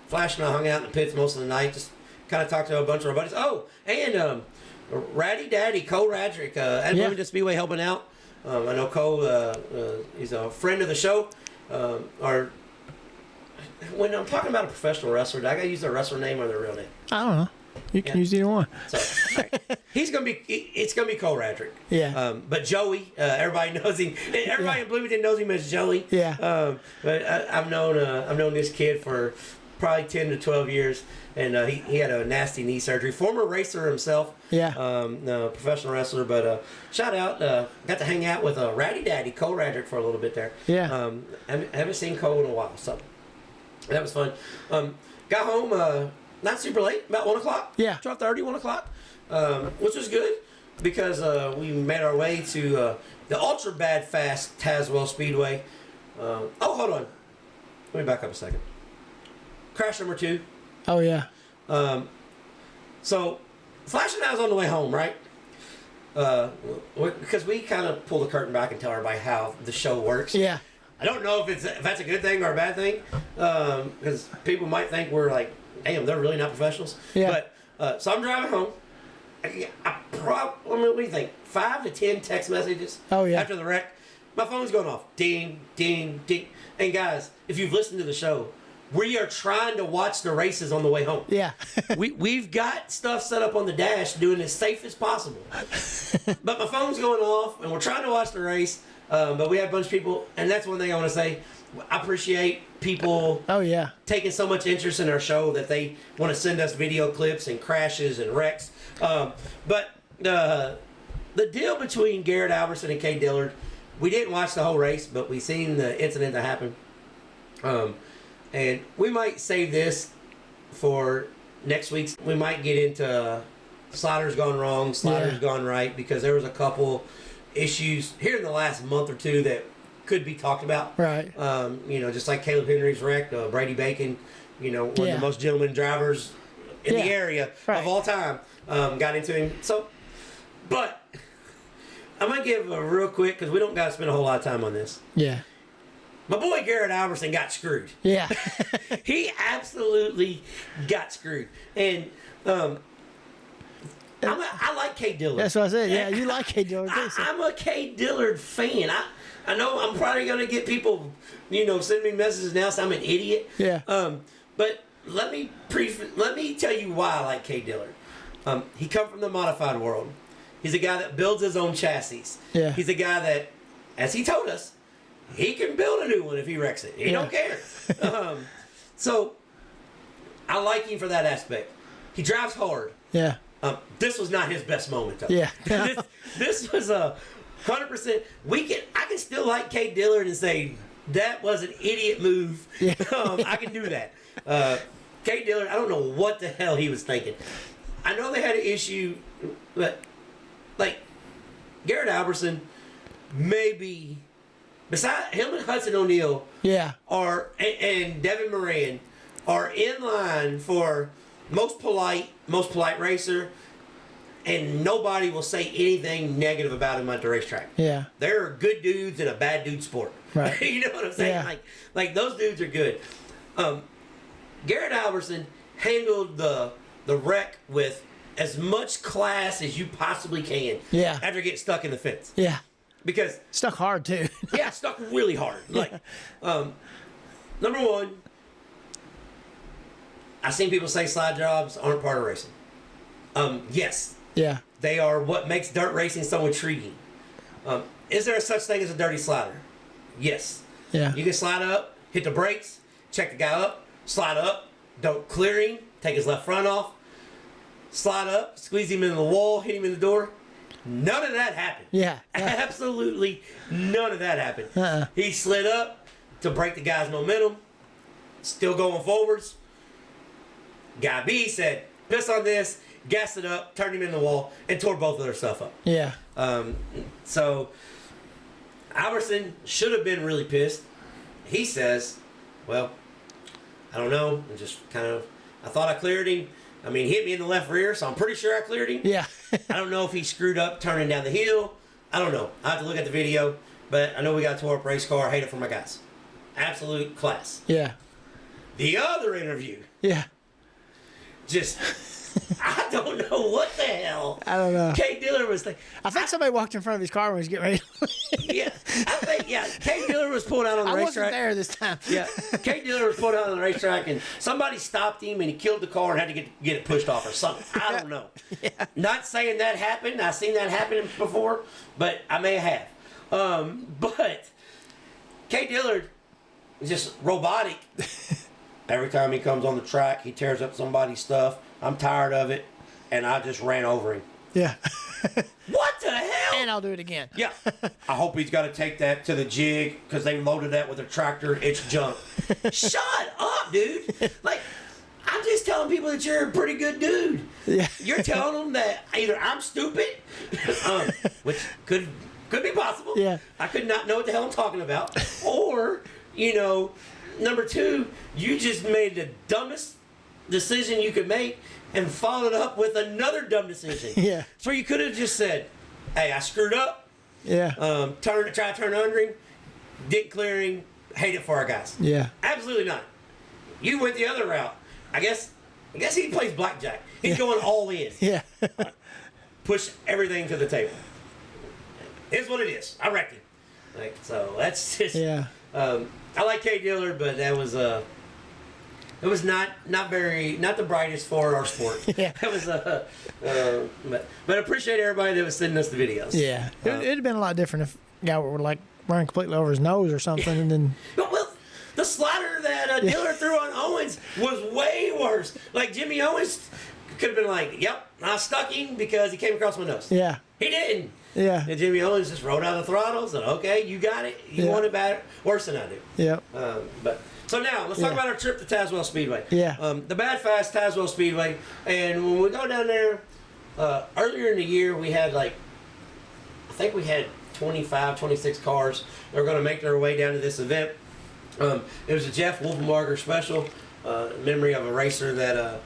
Flash and I hung out in the pits most of the night. Just kind of talked to a bunch of our buddies. Oh, and Ratty Daddy Cole Radrick at Bloomington Speedway helping out. I know Cole, he's a friend of the show. When I'm talking about a professional wrestler, do I gotta use their wrestler name or their real name? I don't know. You can use either one. So, right. It's gonna be Cole Radrick. Yeah. But Joey, everybody knows him. Everybody in Bloomington knows him as Joey. Yeah. But I've known this kid for probably 10 to 12 years, and he had a nasty knee surgery. Former racer himself. Yeah. Professional wrestler, but shout out. Got to hang out with Ratty Daddy Cole Radrick for a little bit there. Yeah. I haven't seen Cole in a while, so that was fun. Got home not super late, about 1 o'clock. Yeah. 12:30, 1 o'clock, which was good because we made our way to the ultra bad fast Tazwell Speedway. Hold on. Let me back up a second. Crash number 2. Oh yeah. So Flash and I was on the way home, right? Because we kind of pull the curtain back and tell everybody how the show works. Yeah. I don't know if that's a good thing or a bad thing, because people might think we're like, damn, they're really not professionals. Yeah. But so I'm driving home. What do you think? 5 to 10 text messages. Oh, yeah. After the wreck, my phone's going off. Ding, ding, ding. And guys, if you've listened to the show, we are trying to watch the races on the way home. Yeah. We've got stuff set up on the dash, doing it as safe as possible. But my phone's going off, and we're trying to watch the race. But we have a bunch of people, and that's one thing I want to say. I appreciate people taking so much interest in our show that they want to send us video clips and crashes and wrecks. But the deal between Garrett Albertson and Kay Dillard, we didn't watch the whole race, but we seen the incident that happened. And we might save this for next week's. We might get into sliders gone wrong, sliders gone right, because there was a couple issues here in the last month or two that could be talked about. Right. Just like Caleb Henry's wreck, Brady Bacon, one of the most gentleman drivers in the area of all time, got into him. So, but I'm going to give a real quick, because we don't got to spend a whole lot of time on this. Yeah. My boy Garrett Albertson got screwed. Yeah. He absolutely got screwed. And I like Kay Dillard. That's what I said. Yeah, you like Kay Dillard too. So. I'm a Kay Dillard fan. I know I'm probably going to get people, send me messages now saying I'm an idiot. Yeah. But let me tell you why I like Kay Dillard. He come from the modified world. He's a guy that builds his own chassis. Yeah. He's a guy that, as he told us, he can build a new one if he wrecks it. He don't care. So I like him for that aspect. He drives hard. Yeah. This was not his best moment, though. Yeah. this was a 100%. I can still like Kay Dillard and say that was an idiot move. Yeah. I can do that. Kay Dillard, I don't know what the hell he was thinking. I know they had an issue, but like Garrett Albertson, maybe beside him and Hudson O'Neal, and Devin Moran are in line for most polite racer, and nobody will say anything negative about him at the racetrack. Yeah. There are good dudes in a bad dude sport. Right. You know what I'm saying? Yeah. Like those dudes are good. Garrett Albertson handled the wreck with as much class as you possibly can. Yeah. After getting stuck in the fence. Yeah. Because stuck hard too. Stuck really hard. Like, number one, I've seen people say slide jobs aren't part of racing. Yes. Yeah. They are what makes dirt racing so intriguing. Is there such thing as a dirty slider? Yes. Yeah. You can slide up, hit the brakes, check the guy up, slide up, don't clear him, take his left front off, slide up, squeeze him into the wall, hit him in the door. None of that happened. Yeah. Absolutely none of that happened. He slid up to break the guy's momentum, still going forwards. Guy B said, piss on this, gassed it up, turned him in the wall, and tore both of their stuff up. Yeah. So Albertson should have been really pissed. He says, well, I don't know. I thought I cleared him. I mean, he hit me in the left rear, so I'm pretty sure I cleared him. Yeah. I don't know if he screwed up turning down the hill. I don't know. I have to look at the video, but I know we got a tore up race car. I hate it for my guys. Absolute class. Yeah. The other interview. Yeah. Just, I don't know what the hell. I don't know. Kay Dillard was like, I think somebody walked in front of his car when he was getting ready. Kay Dillard was pulled out on the racetrack. I wasn't there this time. Yeah, Kay Dillard was pulled out on the racetrack, and somebody stopped him, and he killed the car and had to get it pushed off or something. I don't know. Yeah. Not saying that happened. I've seen that happen before, but I may have. But Kay Dillard is just robotic. Every time he comes on the track, he tears up somebody's stuff. I'm tired of it, and I just ran over him. Yeah. What the hell? And I'll do it again. Yeah. I hope he's got to take that to the jig because they loaded that with a tractor. It's junk. Shut up, dude. Like, I'm just telling people that you're a pretty good dude. Yeah. You're telling them that either I'm stupid, which could be possible. Yeah. I could not know what the hell I'm talking about. Or, number two, you just made the dumbest decision you could make, and followed up with another dumb decision. Yeah. So you could have just said, hey, I screwed up. Yeah. Try to turn under him. Didn't clear him. Hate it for our guys. Yeah. Absolutely not. You went the other route. I guess he plays blackjack. He's going all in. Yeah. Push everything to the table. It's what it is. I reckon. Like, so that's just. Yeah. I like Kay Dillard, but that was it was not the brightest for our sport. Yeah. That was but appreciate everybody that was sending us the videos. Yeah. It'd have been a lot different if a guy were like running completely over his nose or something, and then. Well, the slider that Dillard threw on Owens was way worse. Like Jimmy Owens could have been like, "Yep, I stuck him because he came across my nose." Yeah. He didn't. Yeah. And Jimmy Owens just rolled out the throttles and okay, you got it. You want it better, worse than I do. Yep. But so now let's talk about our trip to Tazwell Speedway. Yeah. The Bad Fast Tazwell Speedway, and when we go down there, earlier in the year we had I think we had 25, 26 cars that were going to make their way down to this event. It was a Jeff Wolfenbarger special, memory of a racer that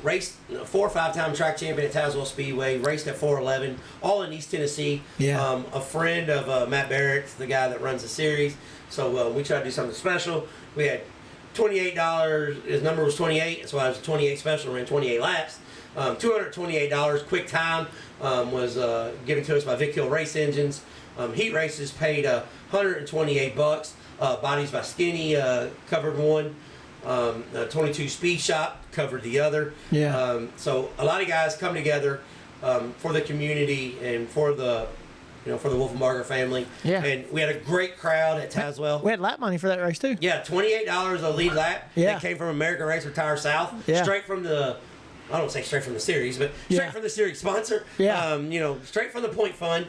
raced 4 or 5 time track champion at Tazwell Speedway, raced at 411, all in East Tennessee. Yeah. A friend of Matt Barrett, the guy that runs the series. So we tried to do something special. We had $28. His number was 28, so I was a 28 special, ran 28 laps. $228 quick time was given to us by Vic Hill Race Engines. Heat races paid $128. Bodies by Skinny covered one. 22 Speed Shop covered the other. Yeah. So a lot of guys come together for the community and for the for the Wolfenbarger family. Yeah. And we had a great crowd at Tazwell. We had lap money for that race too. Yeah, $28 a lead lap. Yeah. That came from American Racer Tire South. Yeah. Straight from the, I don't say straight from the series, but straight from the series sponsor. Yeah. Straight from the point fund.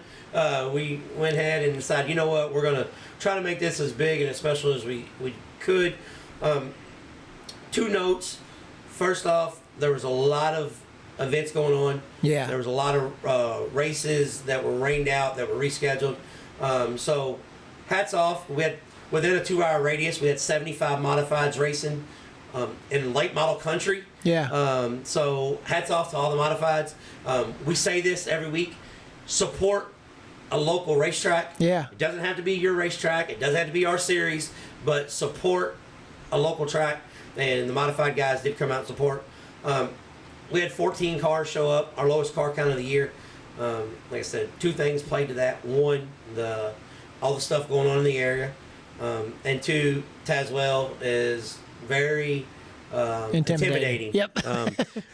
We went ahead and decided, you know what, we're going to try to make this as big and as special as we could. 2 notes. First off, there was a lot of events going on. Yeah. There was a lot of races that were rained out, that were rescheduled. So hats off. We had, within a 2-hour radius, we had 75 modifieds racing in late model country. Yeah. So hats off to all the modifieds. We say this every week. Support a local racetrack. Yeah. It doesn't have to be your racetrack. It doesn't have to be our series, but support a local track. And the modified guys did come out and support. We had 14 cars show up, our lowest car count of the year. Like I said, 2 things played to that. 1, all the stuff going on in the area. And 2, Tazwell is very intimidating. Yep.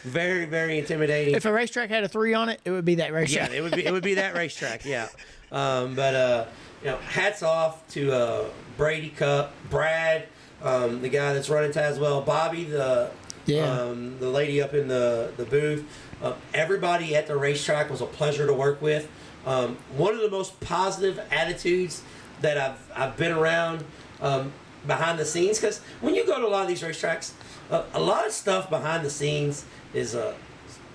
Very, very intimidating. If a racetrack had a 3 on it, it would be that racetrack. Yeah, it would be that racetrack. Yeah. But hats off to Brady Cup, Brad, the guy that's running Tazwell, Bobby, the lady up in the booth. Everybody at the racetrack was a pleasure to work with. One of the most positive attitudes that I've been around behind the scenes, because when you go to a lot of these racetracks, a lot of stuff behind the scenes is I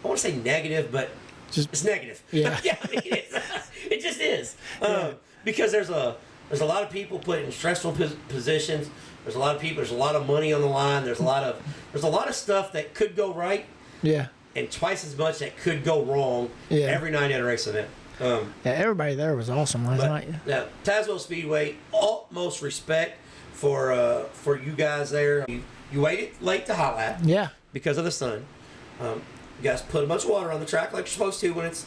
want to say negative, but it's negative. Yeah. Yeah, I mean, it just is. Because there's a lot of people put in stressful positions. There's a lot of people. There's a lot of money on the line. There's a lot of stuff that could go right. Yeah. And twice as much that could go wrong. Yeah. Every night at a race event. Yeah, everybody there was awesome last night. Now, Tazwell Speedway, utmost respect for you guys there. You waited late to hot lap. Yeah. Because of the sun. You guys put a bunch of water on the track like you're supposed to when it's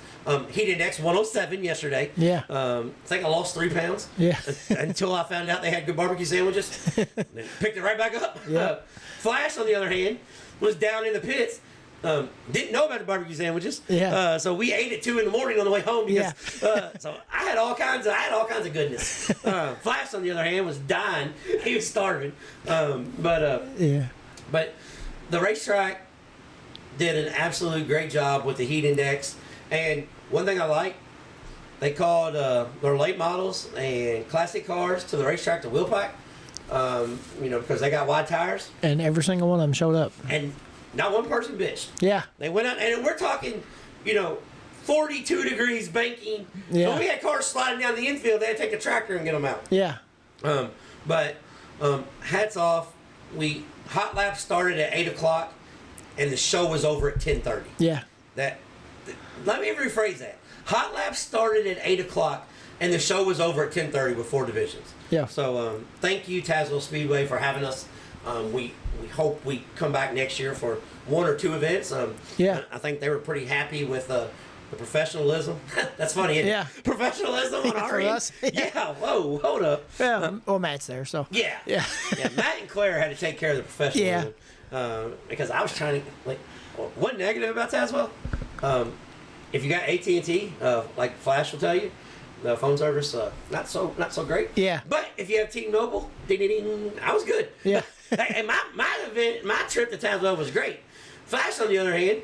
heat index 107 yesterday. Yeah. I think I lost 3 pounds. Yeah. Until I found out they had good barbecue sandwiches. Then picked it right back up. Yeah. Flash, on the other hand, was down in the pits. Didn't know about the barbecue sandwiches. Yeah. So we ate at 2 in the morning on the way home because so I had all kinds of goodness. Flash, on the other hand, was dying. He was starving. But the racetrack did an absolute great job with the heat index. And one thing I like, they called their late models and classic cars to the racetrack to wheel pack. Because they got wide tires. And every single one of them showed up. And not one person bitched. Yeah. They went out, and we're talking, 42 degrees banking. Yeah. When we had cars sliding down the infield, they had to take a tractor and get them out. Yeah. But hats off. Hot laps started at 8 o'clock, and the show was over at 10:30. Yeah. Let me rephrase that. Hot laps started at 8 o'clock, and the show was over at 10:30 before divisions. Yeah. So thank you, Tazwell Speedway, for having us. We hope we come back next year for 1 or 2 events. Yeah. I think they were pretty happy with the professionalism. That's funny, isn't Yeah. it? Professionalism on our For end. us. Yeah. Whoa, hold up. Yeah. Well, Matt's there, so. Yeah. Yeah. Yeah. Matt and Claire had to take care of the professionalism. Because I was trying to, one negative about Tazwell, if you got AT&T, like Flash will tell you, the phone service, not so great. Yeah. But if you have T-Mobile, ding, I was good. Yeah. And my trip to Tazwell was great. Flash, on the other hand,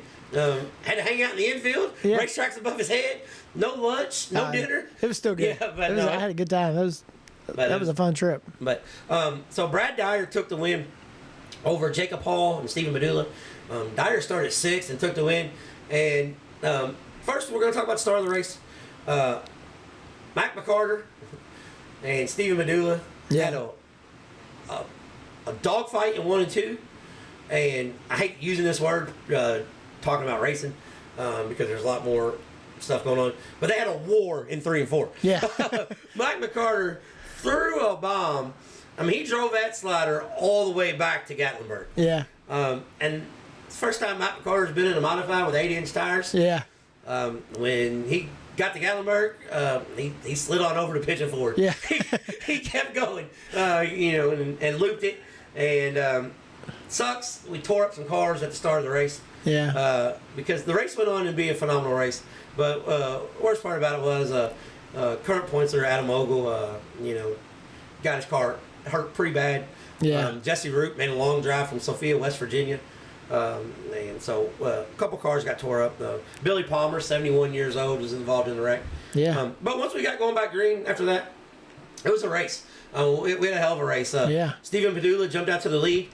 had to hang out in the infield, Yeah. racetracks above his head, no lunch, no dinner. It was still good. Yeah, but I had a good time. That was a fun trip. But so Brad Dyer took the win over Jacob Hall and Stephen Medulla. Dyer started 6th and took the win. And first, we're going to talk about the start of the race. Mike McCarter and Stephen Medulla had a dogfight in 1 and 2. And I hate using this word, talking about racing, because there's a lot more stuff going on. But they had a war in 3 and 4. Yeah. Mike McCarter threw a bomb. I mean, he drove that slider all the way back to Gatlinburg. Yeah. And it's the first time Mike McCarter's been in a modified with 8-inch tires. Yeah. When he got to Gatlinburg, he slid on over to Pigeon Forward. Yeah. he kept going, and looped it. And sucks. We tore up some cars at the start of the race. Yeah. Because the race went on to be a phenomenal race. But worst part about it was current points leader Adam Ogle, got his car hurt pretty bad. Yeah. Jesse Root made a long drive from Sophia, West Virginia. And so a couple cars got tore up. Billy Palmer, 71 years old, was involved in the wreck. Yeah. But once we got going back green after that, it was a race. We had a hell of a race. Yeah. Stephen Medulla jumped out to the lead.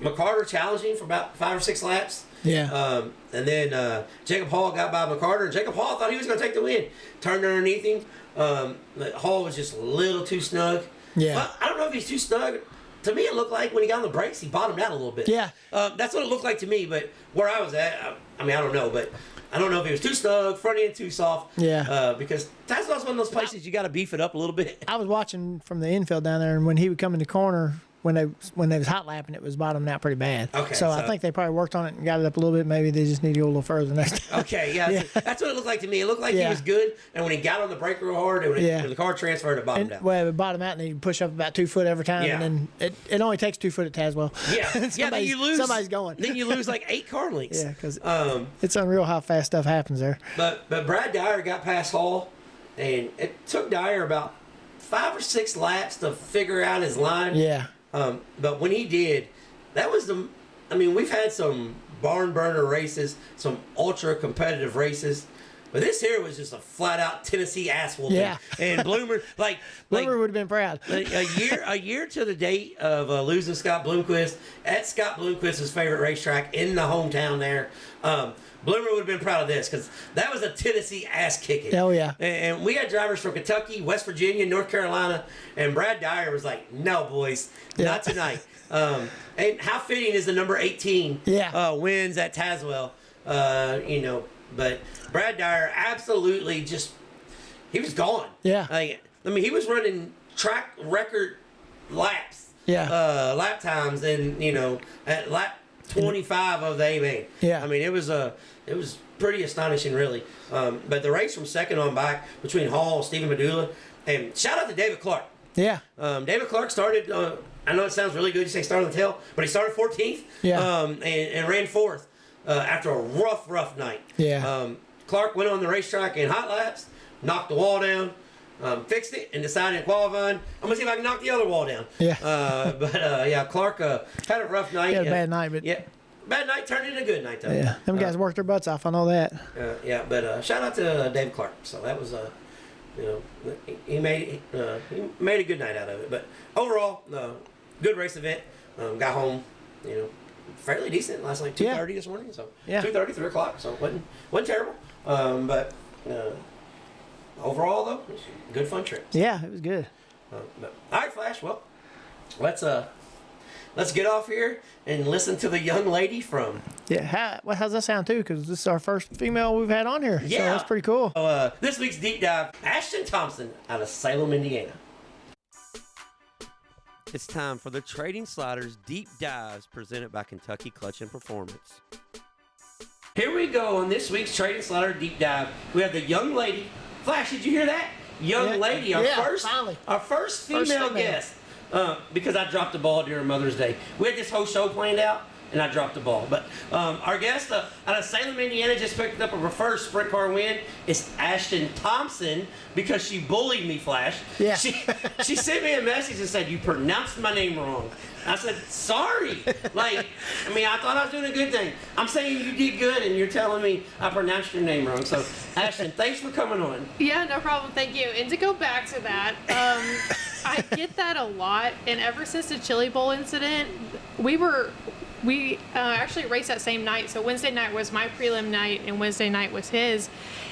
McCarter challenging for about 5 or 6 laps. Yeah. And then Jacob Hall got by McCarter, and Jacob Hall thought he was going to take the win. Turned underneath him. Hall was just a little too snug. Yeah. Well, I don't know if he's too snug. To me, it looked like when he got on the brakes, he bottomed out a little bit. Yeah. That's what it looked like to me, but where I was at, I don't know, but I don't know if he was too snug, front end too soft. Yeah. Because Tazwell's one of those places you got to beef it up a little bit. I was watching from the infield down there, and when he would come in the corner, when they was hot lapping, it was bottoming out pretty bad. Okay, so I think they probably worked on it and got it up a little bit. Maybe they just need to go a little further next time. Okay, yeah. That's what it looked like to me. It looked like he was good, and when he got on the brake real hard, and when the car transferred, it bottomed out. Well, it bottomed out, and you push up about 2 foot every time, and then it only takes 2 foot at Tazwell. Yeah, then you lose. Somebody's going. Then you lose like 8 car lengths. Yeah, because it's unreal how fast stuff happens there. But Brad Dyer got past Hall, and it took Dyer about 5 or 6 laps to figure out his line. Yeah. But when he did, that was we've had some barn burner races, some ultra competitive races, but this here was just a flat out Tennessee ass whooping. Yeah. And Bloomer, Bloomer would have been proud. a year to the date of losing Scott Bloomquist at Scott Bloomquist's favorite racetrack in the hometown there. Bloomer would have been proud of this because that was a Tennessee ass kicking. Oh, yeah. And we had drivers from Kentucky, West Virginia, North Carolina, and Brad Dyer was like, no, boys, not tonight. And how fitting is the number 18 wins at Tazwell, but Brad Dyer absolutely he was gone. Yeah. He was running track record laps. Yeah. Lap times, and, at lap 25 of the A-main. Yeah. It was pretty astonishing, really. But the race from second on back between Hall and Stephen Medulla, and shout out to David Clark. Yeah. David Clark started, I know it sounds really good, you say start on the tail, but he started 14th. Yeah. And ran 4th after a rough night. Yeah. Clark went on the racetrack in hot laps, knocked the wall down, fixed it, and decided in qualifying, I'm going to see if I can knock the other wall down. Yeah. Clark had a rough night. He had a bad night, but... Yeah. Bad night turned into a good night, though. Yeah. Them guys worked their butts off, I know that. But shout out to David Clark. So that was, he made a good night out of it. But overall, good race event. Got home, fairly decent last night, 2:30 this morning. So 2:30, 3 o'clock. So wasn't terrible. But overall, though, it was a good fun trip. Yeah, it was good. All right, Flash. Well, let's let's get off here and listen to the young lady from. Yeah, how's that sound too? Because this is our first female we've had on here. Yeah. So that's pretty cool. This week's deep dive, Ashton Thompson out of Salem, Indiana. It's time for the Trading Sliders Deep Dives presented by Kentucky Clutch and Performance. Here we go on this week's Trading Slider Deep Dive. We have the young lady. Flash, did you hear that? Young lady, our first female guest. Because I dropped the ball during Mother's Day. We had this whole show planned out, and I dropped the ball. But our guest out of Salem, Indiana, just picked up her first sprint car win. It's Ashton Thompson, because she bullied me, Flash. Yeah. She sent me a message and said, "You pronounced my name wrong." I said, "Sorry." I thought I was doing a good thing. I'm saying you did good, and you're telling me I pronounced your name wrong. So, Ashton, thanks for coming on. Yeah, no problem. Thank you. And to go back to that, I get that a lot. And ever since the Chili Bowl incident, we actually raced that same night. So Wednesday night was my prelim night, and Wednesday night was his.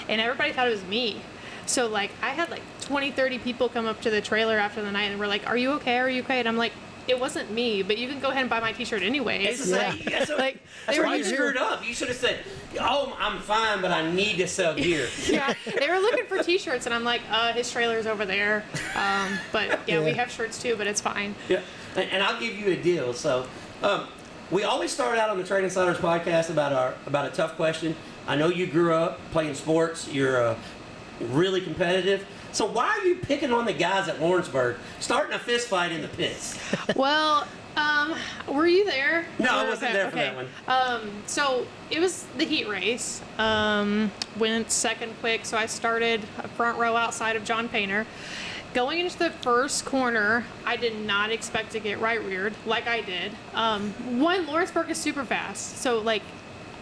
And everybody thought it was me. So, I had 20, 30 people come up to the trailer after the night and were like, "Are you okay? Are you okay?" And I'm like, "It wasn't me, but you can go ahead and buy my t-shirt anyway." That's why you screwed up. You should have said, "Oh, I'm fine, but I need to sell gear." Yeah, they were looking for t-shirts, and I'm like, his trailer's over there. But we have shirts too, but it's fine. Yeah, and I'll give you a deal. So, we always start out on the Trading Sliders podcast about a tough question. I know you grew up playing sports. You're really competitive. So why are you picking on the guys at Lawrenceburg, starting a fist fight in the pits? Well, were you there? No, I wasn't there for that one. So it was the heat race. Went second quick, so I started a front row outside of John Painter. Going into the first corner, I did not expect to get right-reared like I did. Lawrenceburg is super fast, so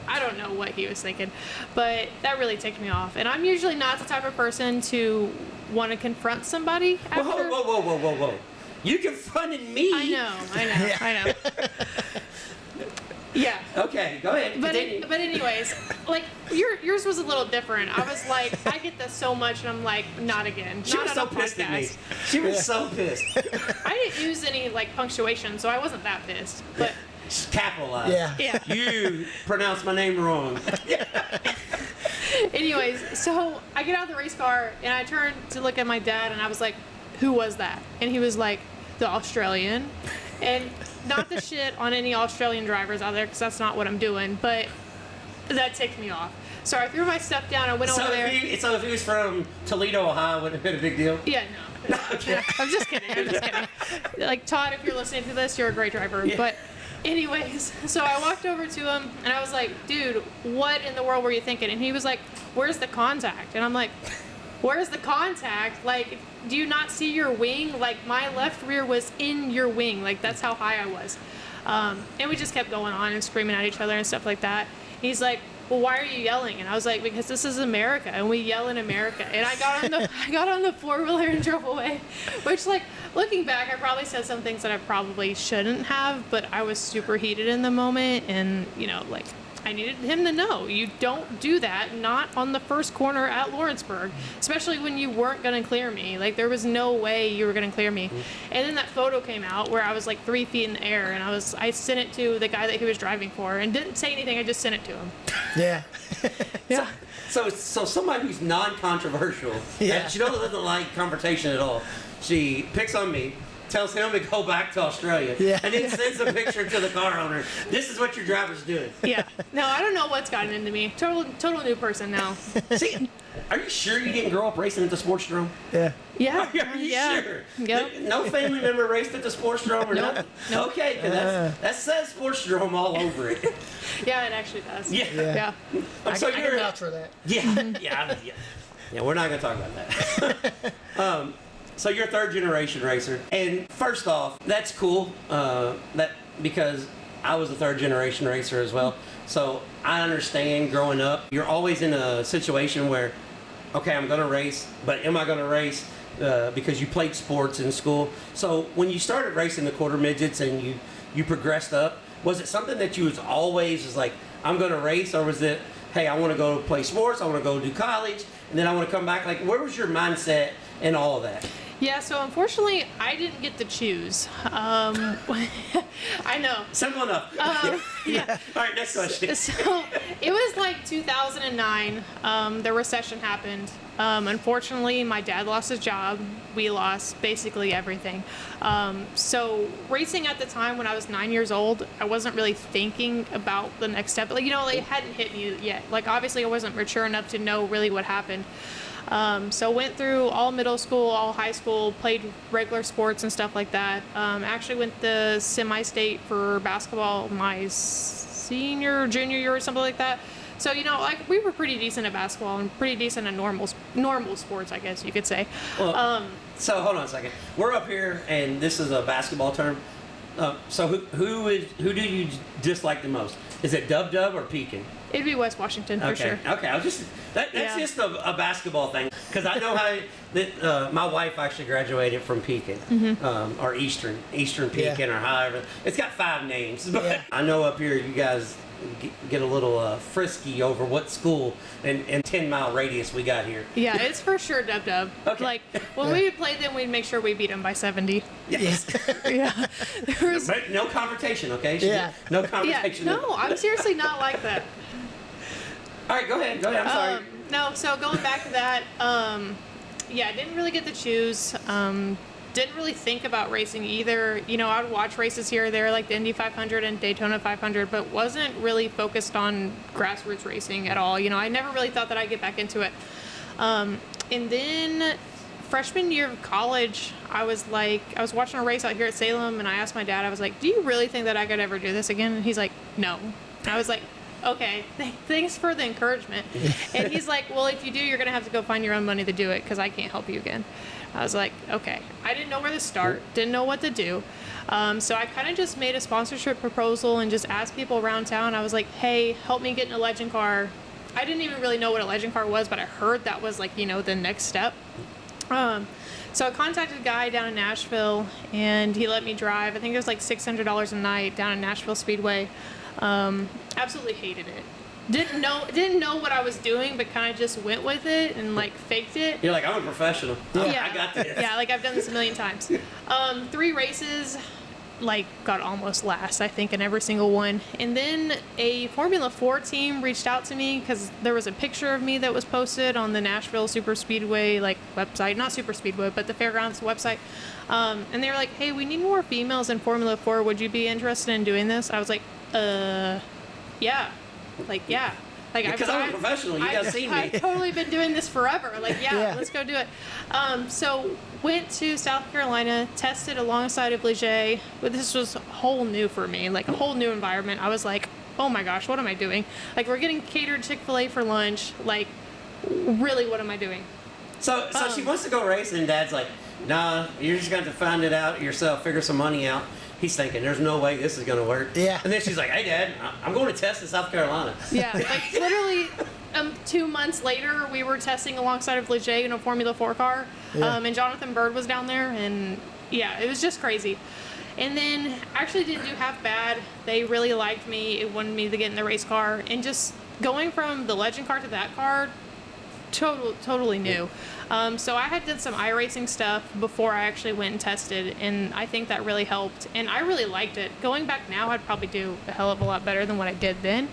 I don't know what he was thinking, but that really ticked me off. And I'm usually not the type of person to want to confront somebody after. Whoa. You confronted me. I know. Yeah. Okay, go ahead. But anyways, yours was a little different. I was like, I get this so much, and I'm like, not again. She was so pissed at me. She was so pissed. I didn't use any punctuation, so I wasn't that pissed. But capitalized. Yeah. You pronounced my name wrong. Anyways, so I get out of the race car, and I turned to look at my dad, and I was like, "Who was that?" And he was like, "The Australian." And not the shit on any Australian drivers out there, because that's not what I'm doing, but that ticked me off. So I threw my stuff down, I went over there. So if he was from Toledo, Ohio, would it have been a big deal? Yeah, no. Okay. I'm just kidding. Todd, if you're listening to this, you're a great driver. Yeah. But anyways, so I walked over to him, and I was like, "Dude, what in the world were you thinking?" And he was like, "Where's the contact?" And I'm like, "Where's the contact? Do you not see your wing? My left rear was in your wing. That's how high I was." And we just kept going on and screaming at each other and stuff like that. He's like, "Well, why are you yelling?" And I was like, "Because this is America, and we yell in America." And I got on the four-wheeler and drove away. Which, looking back, I probably said some things that I probably shouldn't have, but I was super heated in the moment, and I needed him to know, you don't do that, not on the first corner at Lawrenceburg, especially when you weren't going to clear me. There was no way you were going to clear me. And then that photo came out where I was 3 feet in the air, and I sent it to the guy that he was driving for, and didn't say anything, I just sent it to him. Yeah. Yeah. So somebody who's non-controversial, and she doesn't like confrontation at all, she picks on me, tells him to go back to Australia, and then sends a picture to the car owner. This is what your driver's doing. Yeah. No, I don't know what's gotten into me. Total new person now. See, are you sure you didn't grow up racing at the Sportsdrome? Yeah. Yeah. Are you sure? Yep. No family member raced at the Sportsdrome or nothing? Nope. Okay, because that says Sportsdrome all over it. Yeah, it actually does. Yeah. So I can vouch for that. Yeah, we're not going to talk about that. So you're a third-generation racer, and first off, that's cool. Because I was a third-generation racer as well. So I understand growing up, you're always in a situation where, okay, I'm going to race, but am I going to race because you played sports in school? So when you started racing the quarter midgets and you progressed up, was it something that you was always like, I'm going to race, or was it, hey, I want to go play sports, I want to go do college, and then I want to come back? Where was your mindset and all of that? Yeah, so unfortunately, I didn't get to choose. I know. Simple enough. Yeah. All right, next question. So it was like 2009. The recession happened. Unfortunately, my dad lost his job. We lost basically everything. So racing at the time when I was 9 years old, I wasn't really thinking about the next step. Like, it hadn't hit me yet. Like, obviously, I wasn't mature enough to know really what happened. So went through all middle school, all high school, played regular sports and stuff like that. Actually went the semi-state for basketball my junior year or something like that. So, like we were pretty decent at basketball and pretty decent at normal sports, I guess you could say. Well, so hold on a second. We're up here, and this is a basketball term. So who do you dislike the most? Is it Dub or Pekin? It'd be West Washington for sure. Okay. I was just that's just a basketball thing because I know how that my wife actually graduated from Pekin, or Eastern Pekin, or however. It's got 5 names, but I know up here you guys get a little frisky over what school and 10-mile radius we got here. Yeah, it's for sure Dub. Okay. Like when we would play them, we'd make sure we beat them by 70. Yes. Yeah. But no confrontation, okay? No Yeah. confrontation. No, I'm seriously not like that. All right, go ahead. I'm sorry. No, so going back to that, I didn't really get to choose. Didn't really think about racing either. I would watch races here or there, like the Indy 500 and Daytona 500, but wasn't really focused on grassroots racing at all. I never really thought that I'd get back into it. And then freshman year of college, I was watching a race out here at Salem, and I asked my dad, I was like, do you really think that I could ever do this again? And he's like, no. And I was like, okay, thanks for the encouragement. And he's like, well, if you do, you're going to have to go find your own money to do it because I can't help you again. I was like, okay. I didn't know where to start, didn't know what to do. So I kind of just made a sponsorship proposal and just asked people around town. I was like, hey, help me get in a legend car. I didn't even really know what a legend car was, but I heard that was like, the next step. So I contacted a guy down in Nashville, and he let me drive. I think it was like $600 a night down in Nashville Speedway. Absolutely hated it. Didn't know what I was doing, but kind of just went with it and like faked it. You're like, I'm a professional. I got this. Yeah, like I've done this a million times. 3 races, like got almost last, I think, in every single one. And then a Formula 4 team reached out to me because there was a picture of me that was posted on the Nashville Super Speedway website, not Super Speedway, but the Fairgrounds website. And they were like, hey, we need more females in Formula 4. Would you be interested in doing this? I was like, yeah. Yeah. Because I'm a professional. You guys see me. I've totally been doing this forever. Let's go do it. So went to South Carolina, tested alongside of Leger. But this was whole new for me, like a whole new environment. I was like, oh my gosh, what am I doing? Like, we're getting catered Chick-fil-A for lunch. Like, really, what am I doing? So she wants to go race, and Dad's like, nah, you're just going to have to find it out yourself, figure some money out. He's thinking, there's no way this is going to work. Yeah. And then she's like, hey, Dad, I'm going to test in South Carolina. Yeah, like literally 2 months later, we were testing alongside of Leger in a Formula 4 car. Yeah. And Jonathan Bird was down there, and yeah, it was just crazy. And then actually didn't do half bad. They really liked me. It wanted me to get in the race car. And just going from the legend car to that car, totally new. So I had done some iRacing stuff before I actually went and tested, and I think that really helped. And I really liked it. Going back now, I'd probably do a hell of a lot better than what I did then.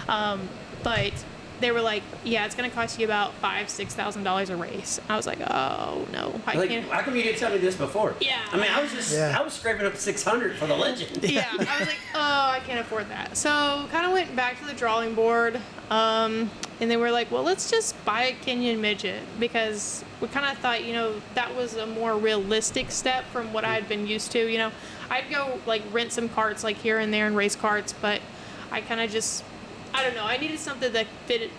But they were like, yeah, it's going to cost you about $5,000-$6,000 a race. I was like, oh no, I can't. How come you didn't tell me this before? Yeah. I mean, I was scraping up 600 for the legend. Yeah, I was like, oh, I can't afford that. So kind of went back to the drawing board. And they were like, well, let's just buy a Kenyan midget, because we kind of thought, that was a more realistic step from what I had been used to. I'd go rent some karts here and there and race karts, but I kind of just, I don't know, I needed something that fit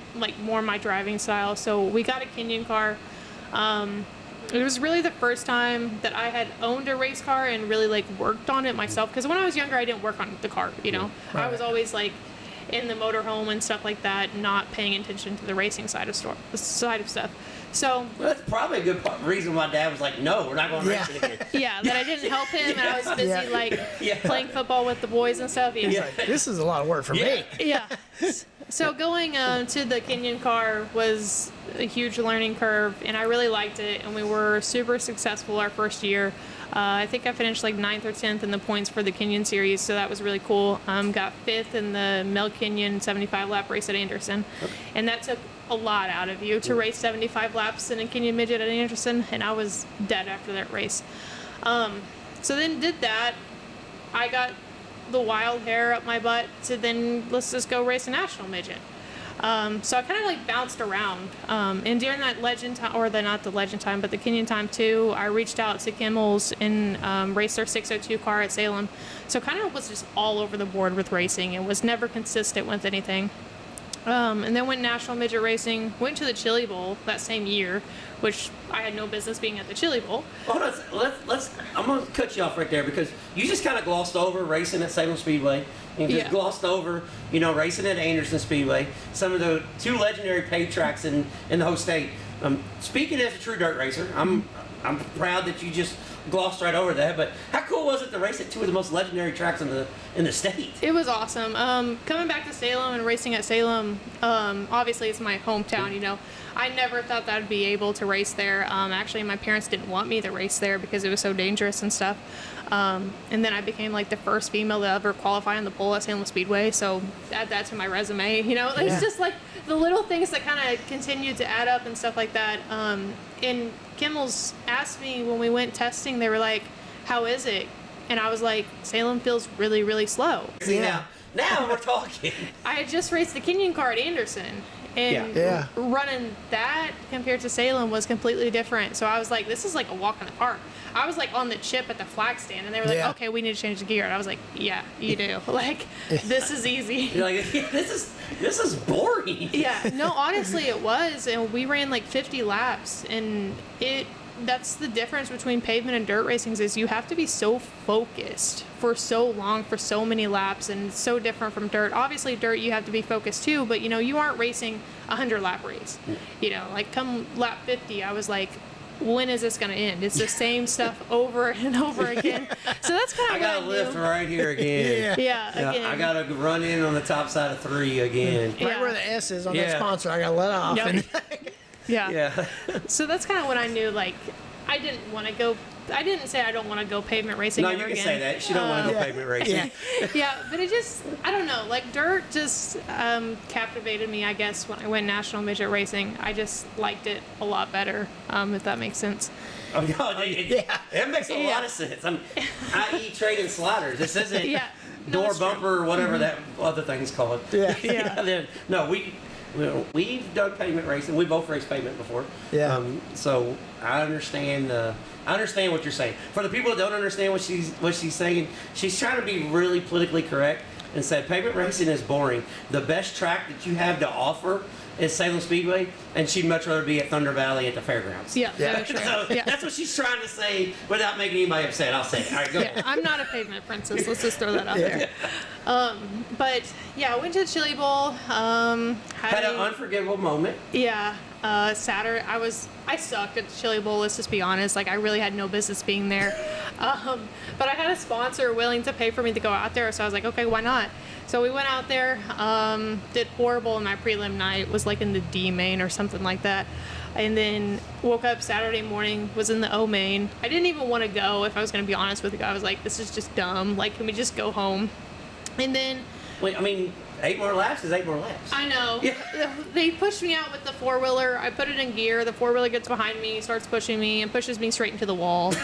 more my driving style. So we got a Kenyan car. It was really the first time that I had owned a race car and really worked on it myself, because when I was younger, I didn't work on the car. Right. I was always in the motorhome and stuff like that, not paying attention to the racing side of stuff. So well, that's probably a good reason why Dad was like, no, we're not going racing again. Yeah, that I didn't help him, and I was busy playing football with the boys and stuff. He's like, this is a lot of work for me. Yeah. So going to the Kenyon car was a huge learning curve, and I really liked it, and we were super successful our first year. I think I finished like 9th or 10th in the points for the Kenyon series, so that was really cool. Got 5th in the Mel Kenyon 75 lap race at Anderson, and that took a lot out of you to race 75 laps in a Kenyon midget at Anderson, and I was dead after that race. So then did that. I got the wild hair up my butt to then let's just go race a national midget. So I kind of like bounced around. And during that legend time, or not the legend time, but the Kenyon time too, I reached out to Kimmel's and raced their 602 car at Salem. So kind of was just all over the board with racing. It was never consistent with anything. And then went national midget racing, went to the Chili Bowl that same year, which I had no business being at the Chili Bowl. Hold on, I'm going to cut you off right there because you just kind of glossed over racing at Salem Speedway. You just glossed over, racing at Anderson Speedway, some of the 2 legendary pay tracks in the whole state. Speaking as a true dirt racer, I'm proud that you just glossed right over that. But how cool was it to race at 2 of the most legendary tracks in the state? It was awesome. Coming back to Salem and racing at Salem, obviously it's my hometown. I never thought that I'd be able to race there. Actually, my parents didn't want me to race there because it was so dangerous and stuff. And then I became like the first female to ever qualify on the pole at Tazwell Speedway. So add that to my resume. It's just like the little things that kind of continued to add up and stuff like that. And Kimmel's asked me when we went testing, they were like, "How is it?" And I was like, "Salem feels really, really slow." See, now we're talking. I had just raced the Kenyon car at Anderson. And running that compared to Salem was completely different. So I was like, this is like a walk in the park. I was like on the chip at the flag stand, and they were like, okay, we need to change the gear. And I was like, yeah, you do. Like, this is easy. You're like, this is boring. Yeah, no, honestly, it was. And we ran like 50 laps, and that's the difference between pavement and dirt racing is you have to be so focused for so long, for so many laps, and it's so different from dirt. Obviously, dirt, you have to be focused too, but, you aren't racing a 100-lap race. Like come lap 50, I was like, when is this going to end? It's the same stuff over and over again. So that's kind of I got to lift right here again. Yeah, again. I got to run in on the top side of 3 again. Right where the S is on that sponsor, I got to let off. Yep. Yeah. So that's kind of when I knew, like, I didn't want to go. I didn't say I don't want to go pavement racing ever again. No, you can say that. She don't want to go pavement racing. Yeah, but it just, I don't know, like dirt just captivated me, I guess, when I went national midget racing. I just liked it a lot better, if that makes sense. Oh, no, it makes a lot of sense. I eat trading sliders. This isn't door bumper or whatever that other thing's called. No, we've done pavement racing. We both raced pavement before. Yeah. So I understand. I understand what you're saying. For the people that don't understand what she's saying, she's trying to be really politically correct and said pavement racing is boring. The best track that you have to offer is Salem Speedway, and she'd much rather be at Thunder Valley at the fairgrounds. Yeah. Sure. So that's what she's trying to say without making anybody upset. I'll say it. All right, go ahead. I'm not a pavement princess. Let's just throw that out there. But I went to the Chili Bowl. Had an unforgettable moment. Yeah. Saturday, I sucked at the Chili Bowl. Let's just be honest. Like, I really had no business being there. But I had a sponsor willing to pay for me to go out there, so I was like, okay, why not? So we went out there, did horrible in my prelim night, was like in the D main or something like that. And then woke up Saturday morning, was in the O main. I didn't even want to go, if I was going to be honest with you. I was like, this is just dumb. Like, can we just go home? And then... Wait, 8 more laps is 8 more laps. I know. Yeah. They pushed me out with the 4-wheeler. I put it in gear. The 4-wheeler gets behind me, starts pushing me, and pushes me straight into the wall.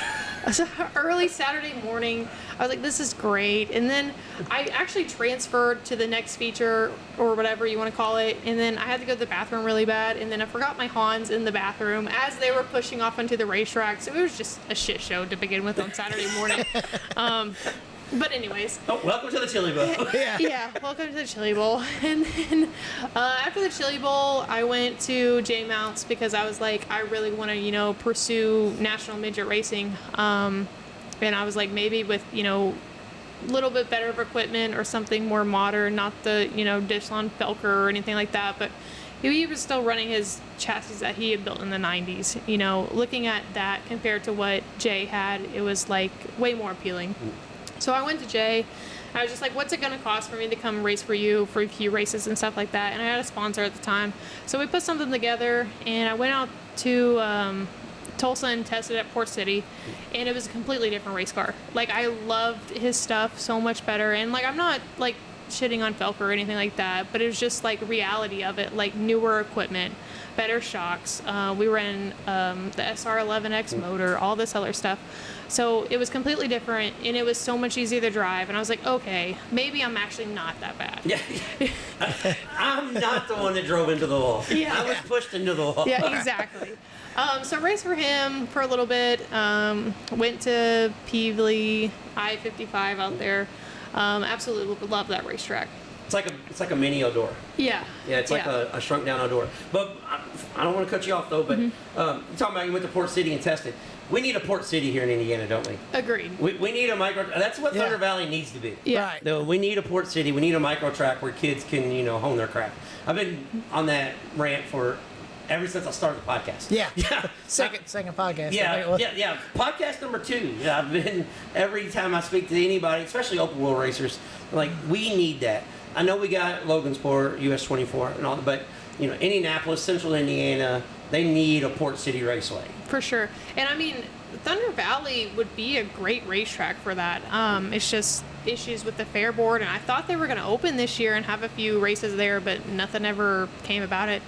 So early Saturday morning, I was like, this is great. And then I actually transferred to the next feature, or whatever you want to call it. And then I had to go to the bathroom really bad. And then I forgot my Hans in the bathroom as they were pushing off onto the racetrack. So it was just a shit show to begin with on Saturday morning. But anyways. Oh, welcome to the Chili Bowl. Yeah, welcome to the Chili Bowl. And then after the Chili Bowl, I went to J Mounts because I was like, I really want to, pursue national midget racing. And I was like, maybe with, a little bit better of equipment or something more modern, not the, Dishon Felker or anything like that. But he was still running his chassis that he had built in the 90s. Looking at that compared to what Jay had, it was like way more appealing. So I went to Jay, I was just like, what's it going to cost for me to come race for you for a few races and stuff like that? And I had a sponsor at the time. So we put something together, and I went out to Tulsa and tested at Port City, and it was a completely different race car. Like, I loved his stuff so much better. And, like, I'm not, like, shitting on Felker or anything like that, but it was just, like, reality of it. Like, newer equipment, better shocks. We ran the SR11X motor, all this other stuff. So it was completely different, and it was so much easier to drive. And I was like, okay, maybe I'm actually not that bad. Yeah. I'm not the one that drove into the wall. Yeah. I was pushed into the wall. Yeah, exactly. So raced for him for a little bit. Went to Peevely, I-55 out there. Absolutely love that racetrack. It's like a mini Odor. Yeah. Yeah, it's like a shrunk down Odor. But I don't want to cut you off though. But you're talking about you went to Port City and tested. We need a Port City here in Indiana, don't we? Agreed. We need a micro. That's what Thunder Valley needs to be. Yeah. Right. No, we need a Port City. We need a micro track where kids can, hone their craft. I've been on that rant ever since I started the podcast. Yeah. Yeah. Second podcast. Yeah. Podcast number 2. Yeah, I've been every time I speak to anybody, especially open wheel racers, like we need that. I know we got Logansport, US 24, and all, but Indianapolis, Central Indiana, they need a Port City raceway. For sure. And I mean, Thunder Valley would be a great racetrack for that. It's just issues with the fair board, and I thought they were going to open this year and have a few races there, but nothing ever came about it.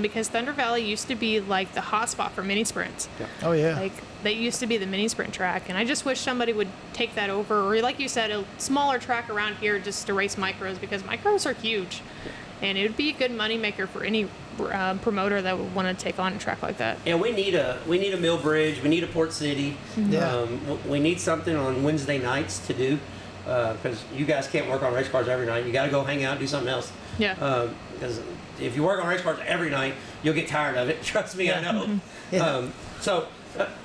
Because Thunder Valley used to be like the hot spot for mini sprints. Yeah. Oh yeah. Like, they used to be the mini sprint track, and I just wish somebody would take that over, or like you said, a smaller track around here just to race micros, because micros are huge, and it would be a good moneymaker for any promoter that would want to take on a track like that. And we need a Mill Bridge. We need a Port City. Yeah. We need something on Wednesday nights to do, because you guys can't work on race cars every night. You got to go hang out and do something else. Yeah. Because if you work on race cars every night, you'll get tired of it. Trust me, I know. Yeah. All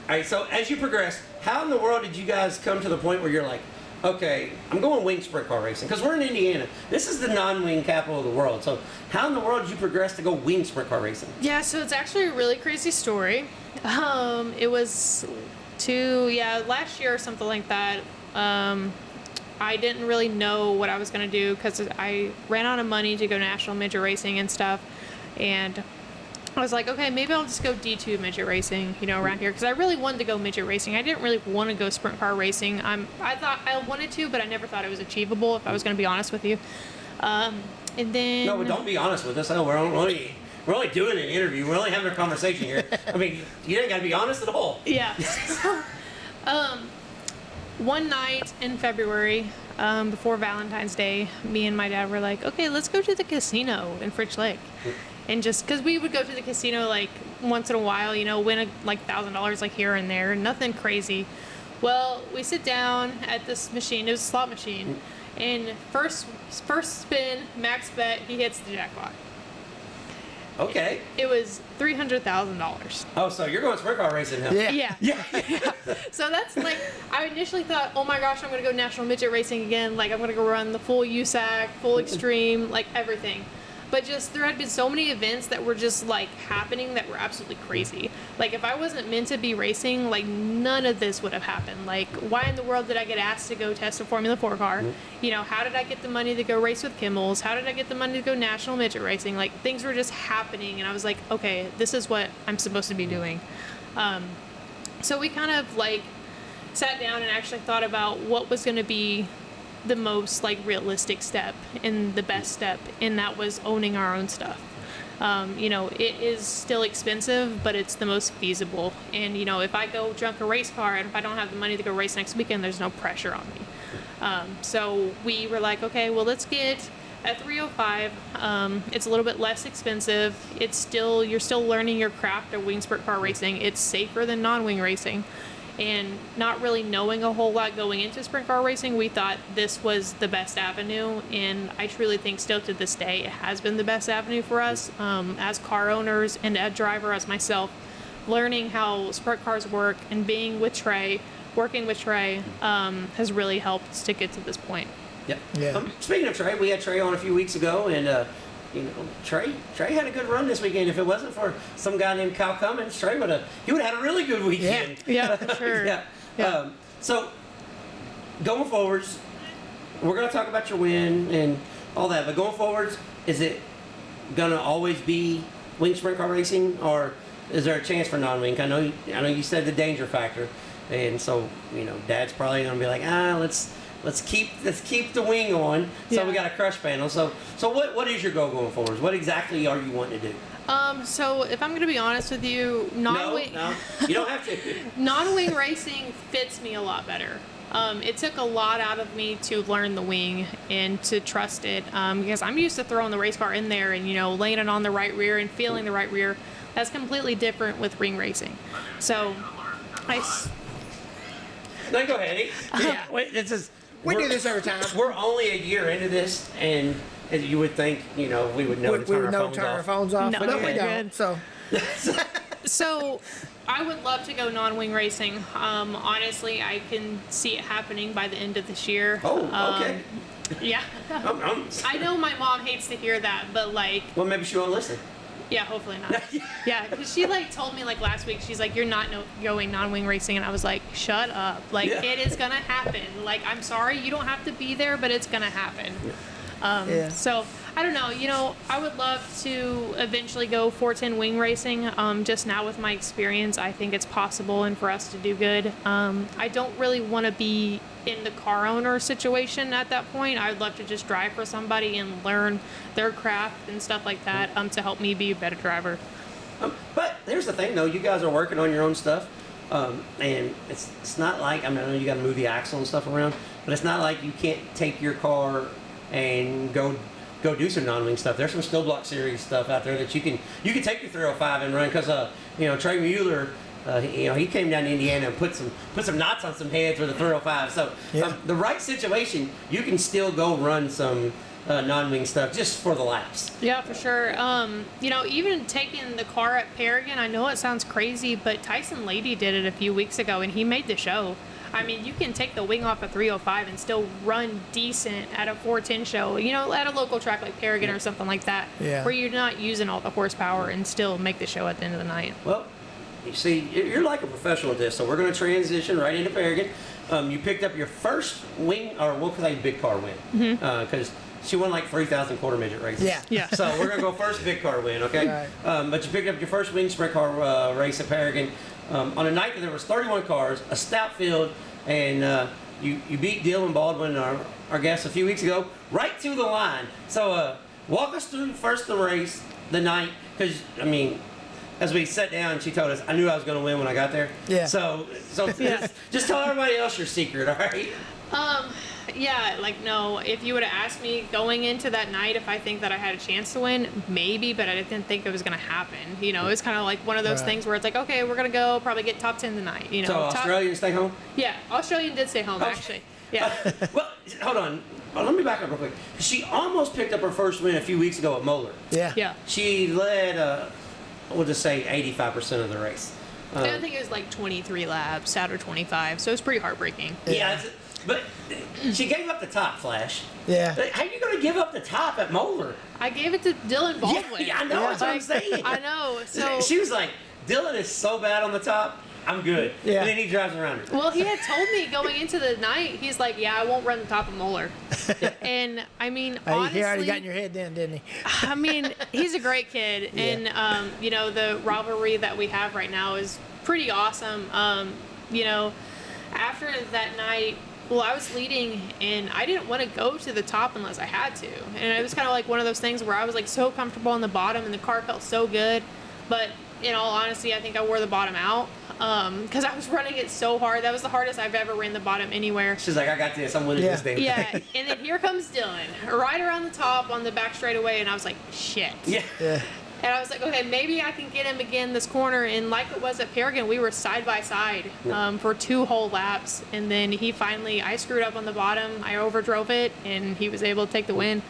right. So as you progress, how in the world did you guys come to the point where you're like, okay, I'm going wing sprint car racing? Because we're in Indiana. This is the non-wing capital of the world. So how in the world did you progress to go wing sprint car racing? Yeah, so it's actually a really crazy story. It was last year or something like that. I didn't really know what I was going to do because I ran out of money to go national midget racing and stuff. And I was like, okay, maybe I'll just go D2 midget racing, around here. Because I really wanted to go midget racing. I didn't really want to go sprint car racing. I thought I wanted to, but I never thought it was achievable, if I was going to be honest with you. And then... No, but don't be honest with us. We're only doing an interview. We're only having a conversation here. I mean, you ain't got to be honest at all. Yeah. One night in February, before Valentine's Day, me and my dad were like, okay, let's go to the casino in Fritch Lake. And just because we would go to the casino like once in a while, win $1,000 like here and there, nothing crazy. Well, we sit down at this machine. It was a slot machine. And first spin, max bet, he hits the jackpot. Okay. It was $300,000. Oh, so you're going sprint car racing now? Yeah. Yeah. So that's like, I initially thought, oh my gosh, I'm going to go national midget racing again. Like, I'm going to go run the full USAC, full extreme, like everything. But just, there had been so many events that were just like happening that were absolutely crazy. Like, if I wasn't meant to be racing, like none of this would have happened. Like, why in the world did I get asked to go test a Formula 4 car? How did I get the money to go race with Kimmels? How did I get the money to go national midget racing? Like, things were just happening, and I was like, okay, this is what I'm supposed to be doing. So we kind of like sat down and actually thought about what was going to be the most like realistic step and the best step, and that was owning our own stuff. It is still expensive, but it's the most feasible. And if I go junk a race car and if I don't have the money to go race next weekend, there's no pressure on me. So we were like, okay, well, let's get a 305. It's a little bit less expensive. You're still learning your craft of wing sprint car racing. It's safer than non-wing racing. And not really knowing a whole lot going into sprint car racing, we thought this was the best avenue. And I truly think still to this day, it has been the best avenue for us as car owners and a driver as myself. Learning how sprint cars work and being with Trey, working with Trey, has really helped to get to this point. Yep. Yeah. Speaking of Trey, we had Trey on a few weeks ago, and Trey had a good run this weekend. If it wasn't for some guy named Kyle Cummins, Trey would have had a really good weekend. Yeah, for sure. Yeah. So going forwards, we're going to talk about your win and all that, but going forwards, is it going to always be wing sprint car racing, or is there a chance for non-wing? I know you said the danger factor, and so Dad's probably going to be like, let's keep the wing on. So we got a crush panel. So what is your goal going forwards? What exactly are you wanting to do? So if I'm going to be honest with you, non-wing, No, you don't have to. non-wing racing fits me a lot better. It took a lot out of me to learn the wing and to trust it, because I'm used to throwing the race car in there and laying it on the right rear and feeling the right rear. That's completely different with ring racing. So No, go ahead. Yeah. Wait, We do this every time. We're only a year into this, and you would think we would know to turn our phones off. No, No, but we you're don't. good. So So I would love to go non-wing racing. Honestly, I can see it happening by the end of this year. Oh, okay. Yeah. I know my mom hates to hear that, but Well, maybe she won't listen. yeah, hopefully not. Yeah, because she told me last week, she's like, you're not going non-wing racing, and I was like, shut up. It is gonna happen. I'm sorry, you don't have to be there, but it's gonna happen. So I don't know. I would love to eventually go 410 wing racing. Just now with my experience, I think it's possible and for us to do good. I don't really want to be in the car owner situation at that point. I would love to just drive for somebody and learn their craft and stuff like that to help me be a better driver. But here's the thing, though. You guys are working on your own stuff, and it's not like, I know you got to move the axle and stuff around, but it's not like you can't take your car and go do some non-wing stuff. There's some still block series stuff out there that you can take your 305 and run, because Trey Mueller, he came down to Indiana and put some knots on some heads with a 305. So the right situation, you can still go run some non-wing stuff just for the laps. Yeah, for sure. Even taking the car at Paragon, I know it sounds crazy, but Tyson Lady did it a few weeks ago and he made the show. I mean, you can take the wing off a 305 and still run decent at a 410 show, at a local track like Paragon or something like that, where you're not using all the horsepower and still make the show at the end of the night. Well, you see, you're like a professional at this, so we're going to transition right into Paragon. You picked up your first wing, or we'll say big car win, because she won 3,000 quarter midget races. Yeah. So we're going to go first big car win, okay? Right. But you picked up your first wing sprint car race at Paragon on a night that there was 31 cars, a stout field, and you beat Dylan Baldwin, our guest, a few weeks ago, right to the line. So walk us through first the race, the night, because, as we sat down, she told us, I knew I was going to win when I got there. Yeah. So just tell everybody else your secret, all right? No, if you would have asked me going into that night if I think that I had a chance to win, maybe, but I didn't think it was going to happen. It was kind of like one of those things where it's like, okay, we're going to go probably get top 10 tonight. So Australian stay home? Yeah, Australian did stay home, actually. Yeah. Well, hold on. Let me back up real quick. She almost picked up her first win a few weeks ago at Moeller. Yeah. She led, we'll just say 85% of the race. I think it was 23 laps out of 25, so it was pretty heartbreaking. Yeah, but she gave up the top, Flash. Yeah. How are you going to give up the top at Moeller? I gave it to Dylan Baldwin. Yeah, I know. That's what I'm saying. I know. So she was like, Dylan is so bad on the top, I'm good. Yeah. And then he drives around her. Well, he had told me going into the night, he's like, I won't run the top of Moeller. And, honestly... He already got in your head then, didn't he? He's a great kid. Yeah. And, the rivalry that we have right now is pretty awesome. After that night... Well, I was leading, and I didn't want to go to the top unless I had to. And it was kind of like one of those things where I was so comfortable on the bottom, and the car felt so good. But in all honesty, I think I wore the bottom out because I was running it so hard. That was the hardest I've ever ran the bottom anywhere. She's like, I got this. I'm winning this damn thing. Yeah, and then here comes Dylan, right around the top on the back straightaway, and I was like, shit. Yeah. And I was like, okay, maybe I can get him again this corner. And like it was at Paragon, we were side by side for 2 whole laps. And then I screwed up on the bottom. I overdrove it, and he was able to take the win.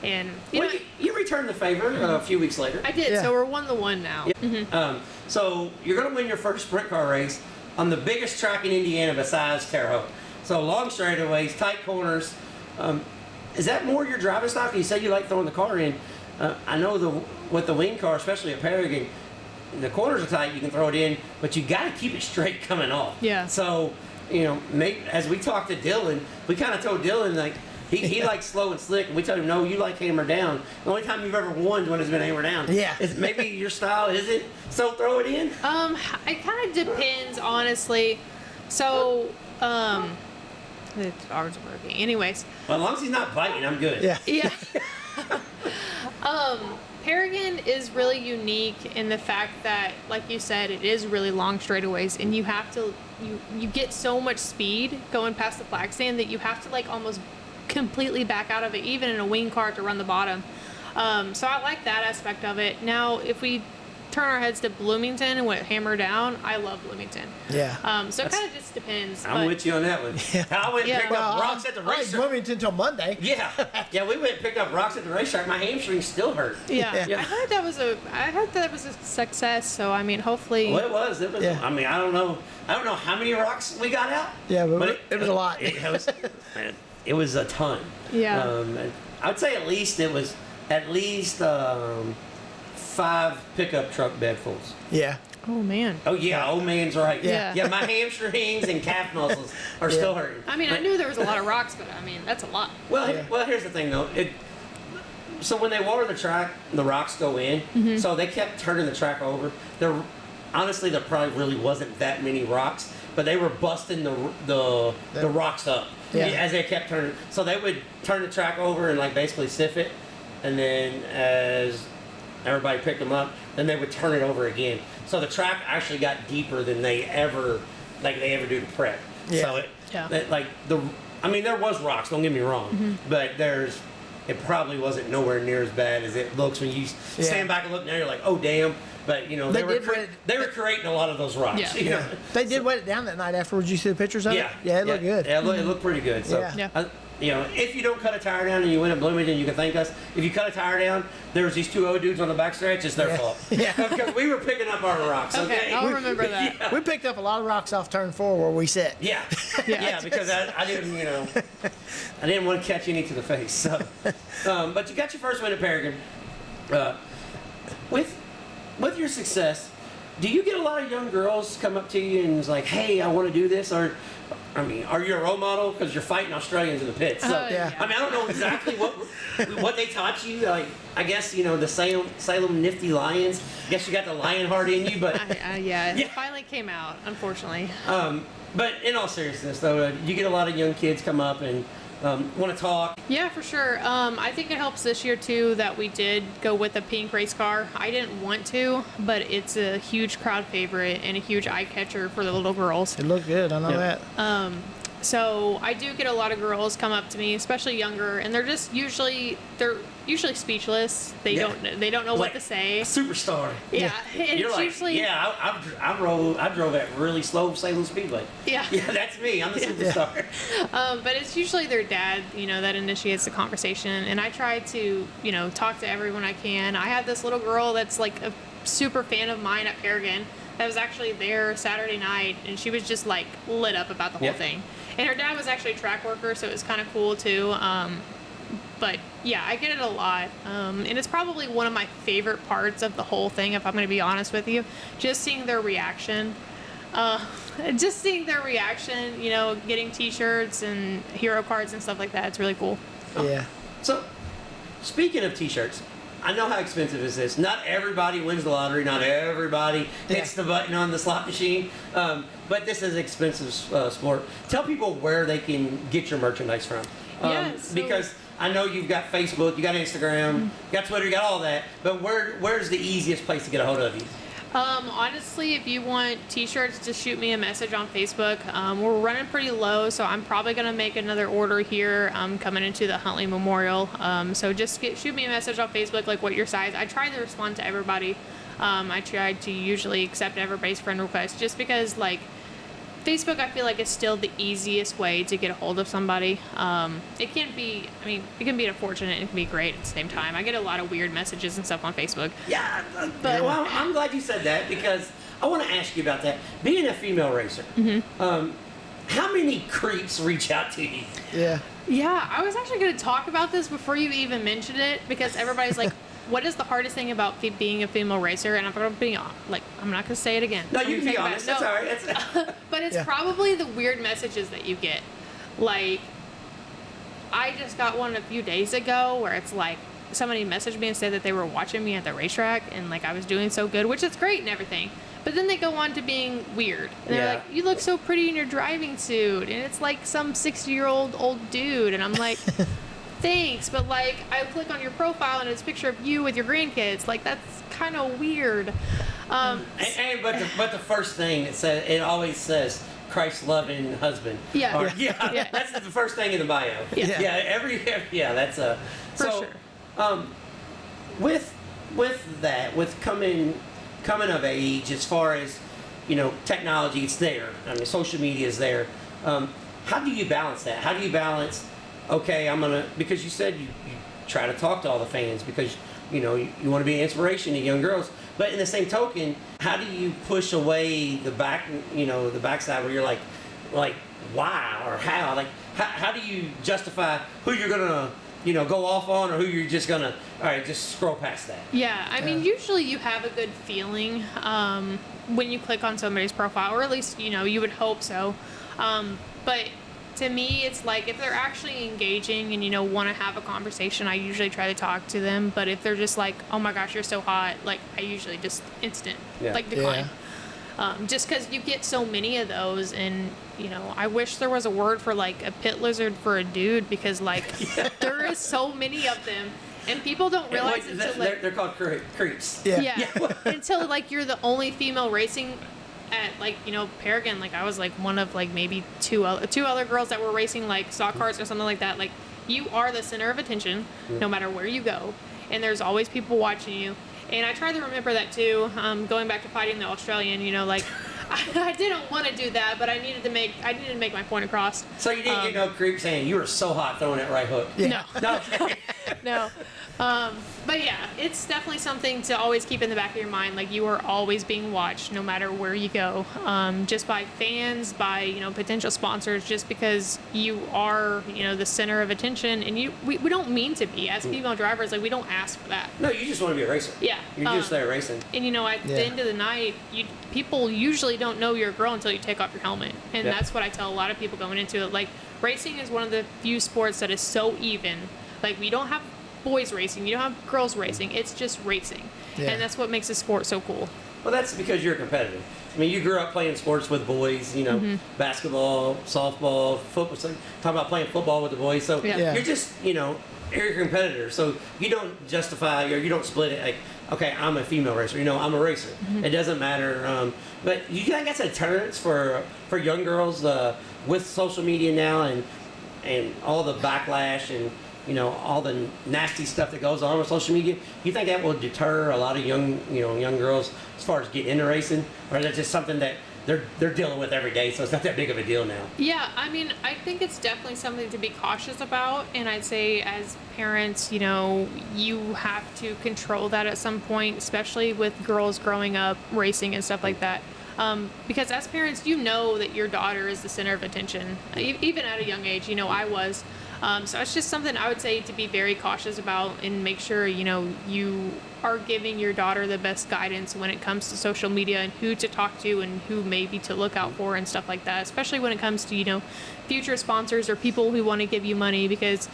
And you returned the favor a few weeks later. I did. Yeah. So we're 1-1 now. Yeah. Mm-hmm. So you're going to win your first sprint car race on the biggest track in Indiana besides Terre Haute. So long straightaways, tight corners. Is that more your driving style? You said you like throwing the car in. I know with the wing car, especially at Paragon, the corners are tight, you can throw it in, but you got to keep it straight coming off. Yeah. So, as we talked to Dylan, we kind of told Dylan, He likes slow and slick, and we told him, no, you like hammer down. The only time you've ever won is when it's been hammer down. Yeah. Maybe your style isn't, so throw it in. It kind of depends, honestly. So, it's ours working. Anyways. Well, as long as he's not biting, I'm good. Yeah. Yeah. Paragon is really unique in the fact that, like you said, it is really long straightaways, and you have to, you get so much speed going past the flag stand that you have to like almost completely back out of it, even in a wing cart to run the bottom. So I like that aspect of it. Now, if we turn our heads to Bloomington and went hammer down, I love Bloomington. Yeah. So it kind of just depends. I'm with you on that one. Yeah. I went and picked up rocks at the I like racetrack. Bloomington until Monday. Yeah, we went and picked up rocks at the racetrack. My hamstring still hurt. Yeah. Yeah. I heard that was a success. So I mean, hopefully. Well, it was. Yeah. I mean, I don't know how many rocks we got out. Yeah, but it was a lot. It was a ton. Yeah. I'd say at least it was 5 pickup truck bedfuls. Yeah. Oh man. Oh yeah, old man's right. Yeah. Yeah, my hamstrings and calf muscles are still hurting. I mean, I knew there was a lot of rocks, but I mean, that's a lot. Well, Yeah. well, here's the thing though. So when they water the track, the rocks go in. Mm-hmm. So they kept turning the track over. Honestly, there probably really wasn't that many rocks, but they were busting the rocks up as they kept turning. So they would turn the track over and like basically sift it, and then as everybody picked them up, then they would turn it over again. So the track actually got deeper than they ever do to prep. Yeah. So there was rocks. Don't get me wrong, but it probably wasn't nowhere near as bad as it looks when you stand back and look now. You're like, oh damn! But you know they were creating a lot of those rocks. Yeah. You know? They did wet it down that night afterwards. You see the pictures of it? Yeah, it looked good. Yeah, it looked pretty good. So, Yeah. if you don't cut a tire down and you win at Bloomington, you can thank us. If you cut a tire down, there was these 2 old dudes on the backstretch. It's their fault. Yeah. Because we were picking up our rocks. Okay, I'll remember that. Yeah. We picked up a lot of rocks off turn 4 where we sit. Yeah. Because I didn't, I didn't want to catch any to the face. So, but you got your first win at Paragon. With your success, do you get a lot of young girls come up to you and is like, hey, I want to do this? Or, I mean, are you a role model? Because you're fighting Australians in the pit. So, Yeah. I mean, I don't know exactly what they taught you. Like, I guess, the Salem Nifty Lions. I guess you got the lion heart in you, but... It finally came out, unfortunately. But in all seriousness, though, you get a lot of young kids come up and want to talk. Yeah, for sure. I think it helps this year, too, that we did go with a pink race car. I didn't want to, but it's a huge crowd favorite and a huge eye catcher for the little girls. It looked good. I know that. So I do get a lot of girls come up to me, especially younger, and they're usually speechless. They don't know what to say. A superstar. Yeah, and You're it's like, usually I drove at really slow Salem Speedway. Yeah, that's me. I'm the superstar. But it's usually their dad, that initiates the conversation, and I try to, talk to everyone I can. I had this little girl that's like a super fan of mine at Paragon that was actually there Saturday night, and she was just like lit up about the whole thing. And her dad was actually a track worker, so it was kind of cool too. But yeah, I get it a lot. And it's probably one of my favorite parts of the whole thing, if I'm going to be honest with you. Just seeing their reaction. Getting t-shirts and hero cards and stuff like that. It's really cool. Yeah. So, speaking of t-shirts, I know how expensive this is. Not everybody wins the lottery. Not everybody hits the button on the slot machine. But this is an expensive sport. Tell people where they can get your merchandise from. Because I know you've got Facebook, you got Instagram, you got Twitter, you got all that. But where's the easiest place to get a hold of you? Honestly, if you want t-shirts, just shoot me a message on Facebook. We're running pretty low, so I'm probably going to make another order here coming into the Huntley Memorial. So just shoot me a message on Facebook, like what your size. I try to respond to everybody. I try to usually accept everybody's friend request just because, like, Facebook, I feel like, is still the easiest way to get a hold of somebody. It can be a fortune and it can be great at the same time. I get a lot of weird messages and stuff on Facebook. Yeah, but well, I'm glad you said that because I want to ask you about that. Being a female racer, how many creeps reach out to you? Yeah. Yeah, I was actually going to talk about this before you even mentioned it because everybody's like, what is the hardest thing about being a female racer? And I'm not going to say it again. No, you can be honest. That's all right. But it's probably the weird messages that you get. Like, I just got one a few days ago where it's like somebody messaged me and said that they were watching me at the racetrack and like I was doing so good, which is great and everything. But then they go on to being weird. And they're like, you look so pretty in your driving suit. And it's like some 60-year-old old dude. And I'm like, thanks. But like, I click on your profile and it's a picture of you with your grandkids. Like, that's kind of weird. But the first thing it always says Christ-loving husband. Yeah. Or, that's the first thing in the bio. Yeah. That's a For sure. With that, with coming of age, as far as technology, it's there. I mean, social media is there. How do you balance that? How do you balance? Okay, because you said you try to talk to all the fans because you want to be an inspiration to young girls. But in the same token, how do you push away the backside where you're like why or how? Like how do you justify who you're gonna go off on or who you're just gonna just scroll past that? Yeah, I mean, usually you have a good feeling when you click on somebody's profile, or at least you would hope so. But to me, it's like if they're actually engaging and want to have a conversation, I usually try to talk to them. But if they're just like, oh my gosh, you're so hot, like I usually just decline. Just because you get so many of those, and I wish there was a word for like a pit lizard for a dude, because like there is so many of them, and people don't realize until like they're called creeps. Until like you're the only female racing at like Paragon. Like I was like one of like maybe two other girls that were racing like stock cars or something like that. Like you are the center of attention no matter where you go, and there's always people watching you. And I try to remember that too. Going back to fighting the Australian, like I didn't want to do that, but I needed to make my point across. So you didn't get no creep saying you were so hot throwing that right hook. No. No. No. But yeah, it's definitely something to always keep in the back of your mind. Like you are always being watched, no matter where you go, just by fans, by potential sponsors, just because you are the center of attention, and we don't mean to be as female drivers. Like we don't ask for that. No, you just want to be a racer. Yeah. You're just there racing. And at the end of the night, people usually don't know you're a girl until you take off your helmet, and that's what I tell a lot of people going into it. Like racing is one of the few sports that is so even. Like we don't have boys racing, you don't have girls racing, it's just racing. And that's what makes the sport so cool. Well, that's because you're competitive. I mean, you grew up playing sports with boys, basketball, softball, football. So talk about playing football with the boys. So you're just, you're a competitor. So you don't justify or you don't split it like, okay, I'm a female racer. I'm a racer. It doesn't matter. But you think that's a deterrence for young girls with social media now and all the backlash and all the nasty stuff that goes on with social media? You think that will deter a lot of young girls as far as getting into racing, or is that just something that they're dealing with every day, so it's not that big of a deal now? Yeah, I mean, I think it's definitely something to be cautious about, and I'd say as parents, you have to control that at some point, especially with girls growing up racing and stuff like that. Because as parents, that your daughter is the center of attention, even at a young age. I was. So it's just something I would say to be very cautious about and make sure, you are giving your daughter the best guidance when it comes to social media and who to talk to and who maybe to look out for and stuff like that, especially when it comes to, future sponsors or people who want to give you money, because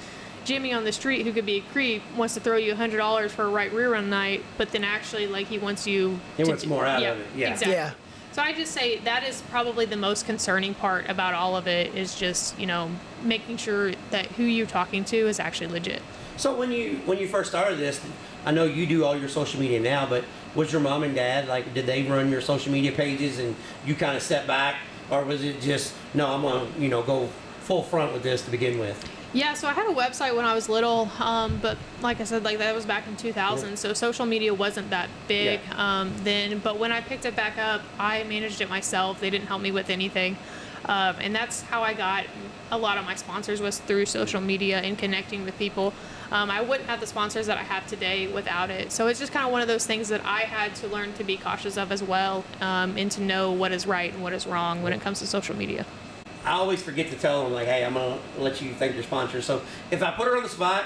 Jimmy on the street, who could be a creep, wants to throw you $100 for a right rear run night, but then actually, like, he wants more out of it. Yeah. Exactly. Yeah. So I just say that is probably the most concerning part about all of it, is just, making sure that who you're talking to is actually legit. So when you first started this, I know you do all your social media now, but was your mom and dad, like, did they run your social media pages and you kind of step back, or was it just, no, I'm going to, go full front with this to begin with? Yeah, so I had a website when I was little, but like I said, like that was back in 2000, so social media wasn't that big then. But when I picked it back up, I managed it myself. They didn't help me with anything, and that's how I got a lot of my sponsors, was through social media and connecting with people. I wouldn't have the sponsors that I have today without it. So it's just kind of one of those things that I had to learn to be cautious of as well, and to know what is right and what is wrong when it comes to social media. I always forget to tell them, like, hey, I'm going to let you thank your sponsor. So if I put her on the spot,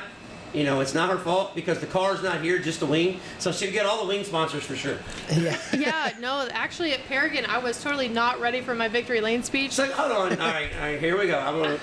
it's not her fault, because the car's not here just to wing. So she'll get all the wing sponsors for sure. Yeah, no, actually at Paragon, I was totally not ready for my victory lane speech. So hold on. All right, here we go.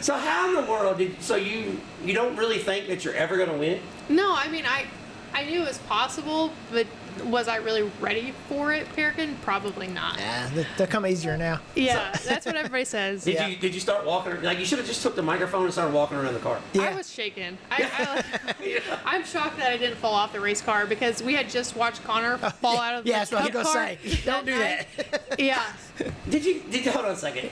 So how in the world you don't really think that you're ever going to win? No, I mean, I knew it was possible, but was I really ready for it, Pearkin? Probably not. Yeah, they'll come easier now. Yeah, that's what everybody says. Did you start walking? Like, you should have just took the microphone and started walking around the car. Yeah. I was shaken. I'm shocked that I didn't fall off the race car because we had just watched Connor fall out of the that's what I was cup gonna car say. Don't do night. that. Yeah. Did you hold on a second?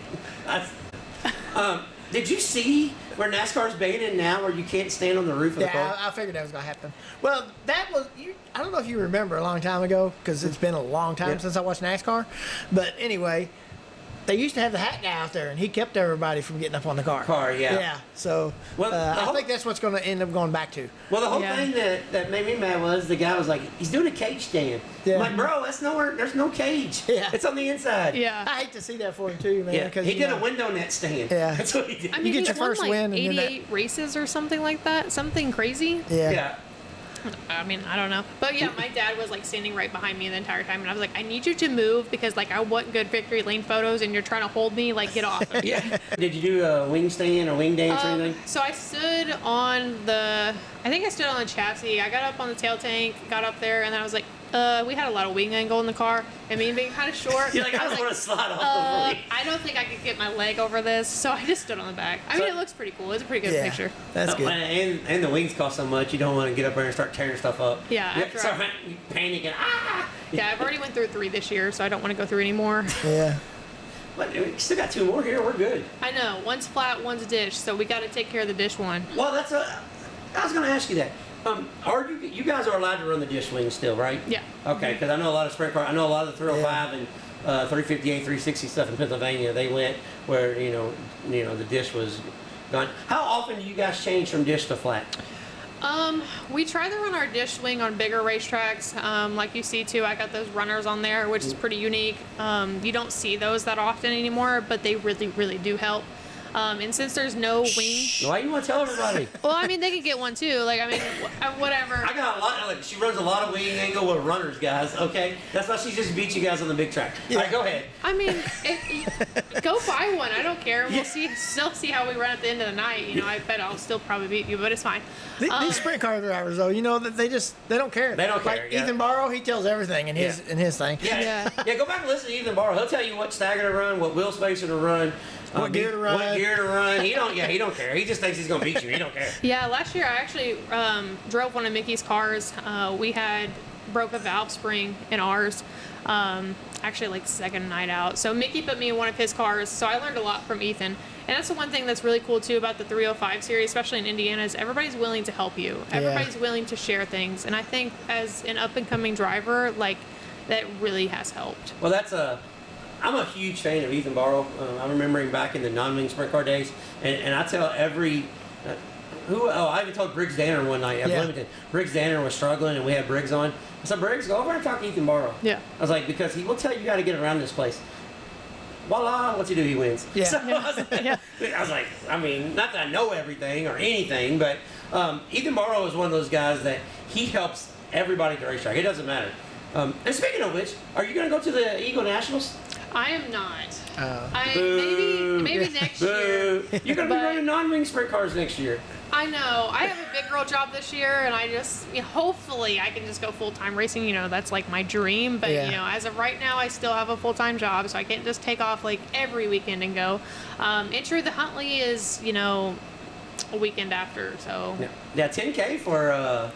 Did you see where NASCAR's banning now, where you can't stand on the roof of the car? I figured that was gonna happen. Well, that was I don't know if you remember a long time ago because it's been a long time since I watched NASCAR. But anyway, they used to have the hat guy out there, and he kept everybody from getting up on the car. Yeah. So I think that's what's going to end up going back to. Well, the whole thing that made me mad was the guy was like, he's doing a cage stand. Yeah. I'm like, bro, that's nowhere. There's no cage. Yeah. It's on the inside. Yeah. I hate to see that for him too, man. Yeah. Because He did a window net stand. Yeah. That's what he did. I mean, You get he's your first won like win and then that- 88 races or something like that. Something crazy. Yeah. I mean, I don't know. But yeah, my dad was like standing right behind me the entire time, and I was like, I need you to move because like I want good victory lane photos, and you're trying to hold me. Like, get off of me. Yeah. Did you do a wing stand or wing dance or anything? So I stood on the chassis. I got up on the tail tank, got up there, and then I was like, we had a lot of wing angle in the car, and me being kind of short. You're like, I was don't want to slide off the wing. I don't think I could get my leg over this, so I just stood on the back. I mean, it looks pretty cool. It's a pretty good picture. That's good. And the wings cost so much, you don't want to get up there and start tearing stuff up. Yeah, You after start panicking. Yeah, I've already went through 3 this year, so I don't want to go through any more. Yeah. But we still got 2 more here. We're good. I know. One's flat, one's dish, so we got to take care of the dish one. Well, I was going to ask you that. Are you guys are allowed to run the dish wings still, right? Yeah. Okay, because I know a lot of sprint car. I know a lot of the 305 and 358, 360 stuff in Pennsylvania. They went where the dish was gone. How often do you guys change from dish to flat? We try to run our dish wing on bigger racetracks. Like you see too, I got those runners on there, which is pretty unique. You don't see those that often anymore, but they really, really do help. And since there's no wing, Why you want to tell everybody? well, I mean, they could get one too. Like, I mean, whatever. I got a lot. Like, she runs a lot of wing angle with runners, guys. Okay, that's why she just beat you guys on the big track. All right, go ahead. I mean, go buy one. I don't care. We'll still see how we run at the end of the night. I bet I'll still probably beat you, but it's fine. These sprint car drivers, though, they don't care. They don't care, Like yeah. Ethan Barrow, he tells everything in his thing. Yeah. Go back and listen to Ethan Barrow. He'll tell you what stagger to run, what wheel spacer to run, What gear to run. What gear to run. He don't care. He just thinks he's gonna beat you. He don't care. Yeah, last year I actually drove one of Mickey's cars. We had broke a valve spring in ours. Actually, like second night out. So Mickey put me in one of his cars. So I learned a lot from Ethan. And that's the one thing that's really cool too about the 305 series, especially in Indiana, is everybody's willing to help you. Everybody's willing to share things. And I think as an up and coming driver, like that really has helped. Well, I'm a huge fan of Ethan Barrow. I remember him back in the non-wing sprint car days, and I tell every I even told Briggs Danner one night at Bloomington. Briggs Danner was struggling, and we had Briggs on. I said, Briggs, go over and talk to Ethan Barrow. Yeah. I was like, because he will tell you how to get around this place. Voila, what's he do? He wins. Yeah. So I was like, I mean, not that I know everything or anything, but Ethan Barrow is one of those guys that he helps everybody at the racetrack. It doesn't matter. And speaking of which, are you going to go to the Eagle Nationals? I am not. Boo. Maybe next Boo. year. You're going to be running non-wing sprint cars next year. I know. I have a big girl job this year, and I just hopefully I can just go full-time racing. That's like my dream. But as of right now, I still have a full-time job, so I can't just take off like every weekend and go. Enter the Huntley is a weekend after. So yeah, 10K for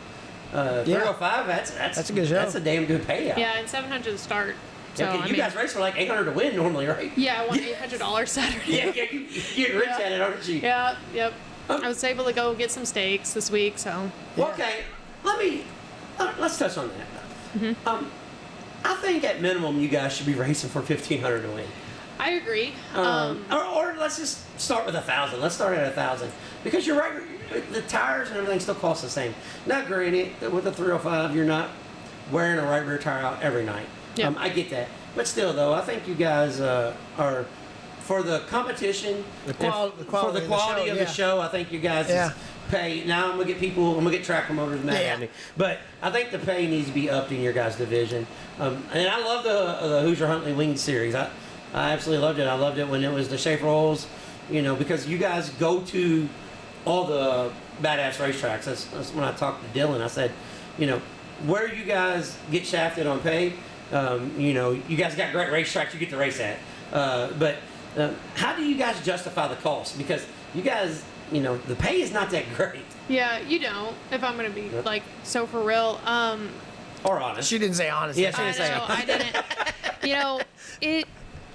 305. That's a good show. That's a damn good payout. yeah, and 700 to start. So Yeah, you guys race for like $800 to win normally, right? Yeah, I won $800 Saturday. Yeah, you get rich at it, aren't you? Yeah, yep. I was able to go get some steaks this week, so. Well, okay, let's touch on that. Mm-hmm. I think at minimum you guys should be racing for $1,500 to win. I agree. Or let's just start with 1,000. Let's start at 1,000 because you're right. The tires and everything still cost the same. Now, granted, with the 305, you're not wearing a right rear tire out every night. Yeah. I get that, but still, though, I think you guys are for the competition, for the quality of the show. I think you guys pay. Now I'm gonna get track promoters mad at me, but I think the pay needs to be upped in your guys' division. And I love the Hoosier Huntley Wing Series. I absolutely loved it. I loved it when it was the Schaefer Olds because you guys go to all the badass racetracks. That's when I talked to Dylan. I said, where you guys get shafted on pay, you guys got great racetracks you get to race at. But how do you guys justify the cost? Because you guys, the pay is not that great. Yeah, you don't. If I'm gonna be so for real. Or honest. She didn't say honest. Yeah, she didn't say honest. I didn't.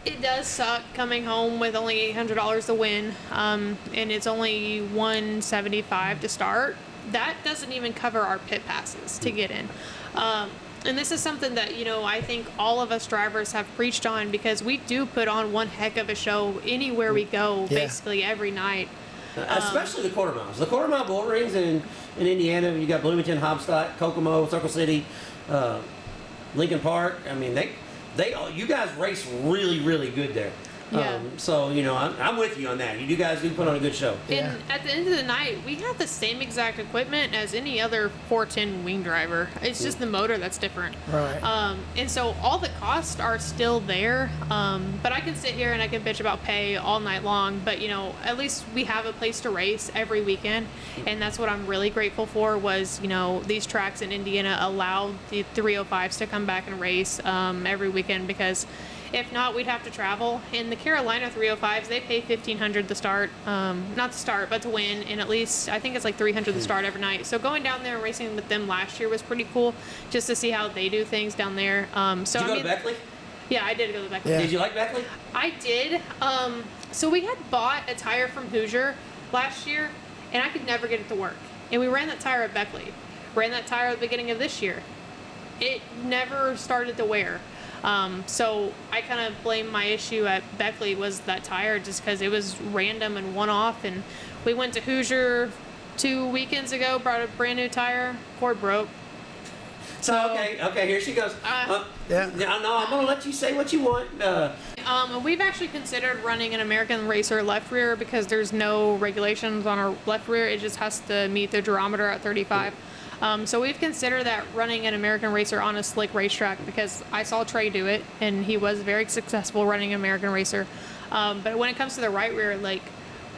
It does suck coming home with only $800 to win, and it's only $175 to start. That doesn't even cover our pit passes to get in. And this is something that, I think all of us drivers have preached on, because we do put on one heck of a show anywhere we go, basically every night. Especially the quarter miles. The quarter mile bull rings in Indiana, you got Bloomington, Hobstadt, Kokomo, Circle City, Lincoln Park. I mean, you guys race really, really good there. Yeah. So, I'm with you on that. You guys do put on a good show. And at the end of the night, we have the same exact equipment as any other 410 wing driver. It's just the motor that's different. Right. And so all the costs are still there. But I can sit here and I can bitch about pay all night long. But, at least we have a place to race every weekend. And that's what I'm really grateful for was, these tracks in Indiana allowed the 305s to come back and race every weekend, because if not, we'd have to travel. In the Carolina 305s, they pay $1,500 to start. Not to start, but to win. And at least, I think it's like $300 to start every night. So going down there and racing with them last year was pretty cool, just to see how they do things down there. Did you go to Beckley? Yeah, I did go to Beckley. Yeah. Did you like Beckley? I did. So we had bought a tire from Hoosier last year, and I could never get it to work. And we ran that tire at Beckley. Ran that tire at the beginning of this year. It never started to wear. So I kind of blame my issue at Beckley was that tire, just because it was random and one-off. And we went to Hoosier 2 weekends ago, brought a brand new tire, cord broke. So okay, here she goes. Yeah. No, I'm gonna let you say what you want. We've actually considered running an American Racer left rear, because there's no regulations on our left rear. It just has to meet the durometer at 35. So we've considered that running an American Racer on a slick racetrack, because I saw Trey do it, and he was very successful running an American Racer. But when it comes to the right rear,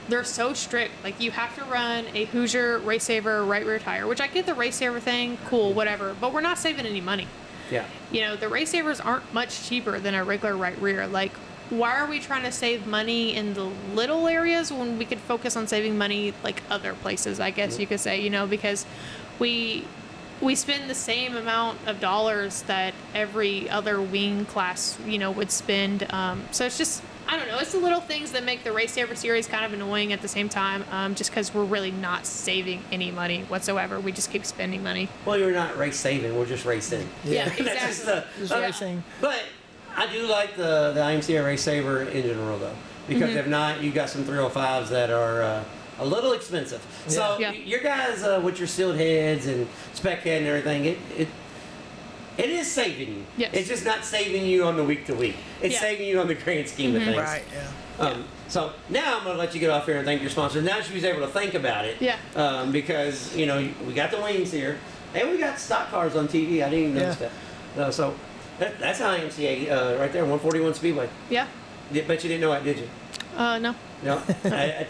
they're so strict. You have to run a Hoosier Race Saver right rear tire, which I get the Race Saver thing, cool, whatever, but we're not saving any money. Yeah. The Race Savers aren't much cheaper than a regular right rear. Why are we trying to save money in the little areas when we could focus on saving money other places, I guess you could say, because we spend the same amount of dollars that every other wing class, would spend. So it's just, I don't know, it's the little things that make the Race Saver series kind of annoying at the same time, just because we're really not saving any money whatsoever. We just keep spending money. Well, you're not race saving, we're just racing. Yeah, exactly. That's Just racing. But I do like the IMCA Race Saver engine roll, though, because if not, you got some 305s that are a little expensive. So your guys with your sealed heads and spec head and everything, it is saving you. Yes. It's just not saving you on the week to week. It's saving you on the grand scheme of things. Right. Yeah. So now I'm going to let you get off here and thank your sponsor. Now she was able to think about it. Yeah. Because, we got the wings here, and we got stock cars on TV. I didn't even notice that. So that's IMCA right there, 141 Speedway. Yeah. Bet you didn't know that, did you? No. No. Have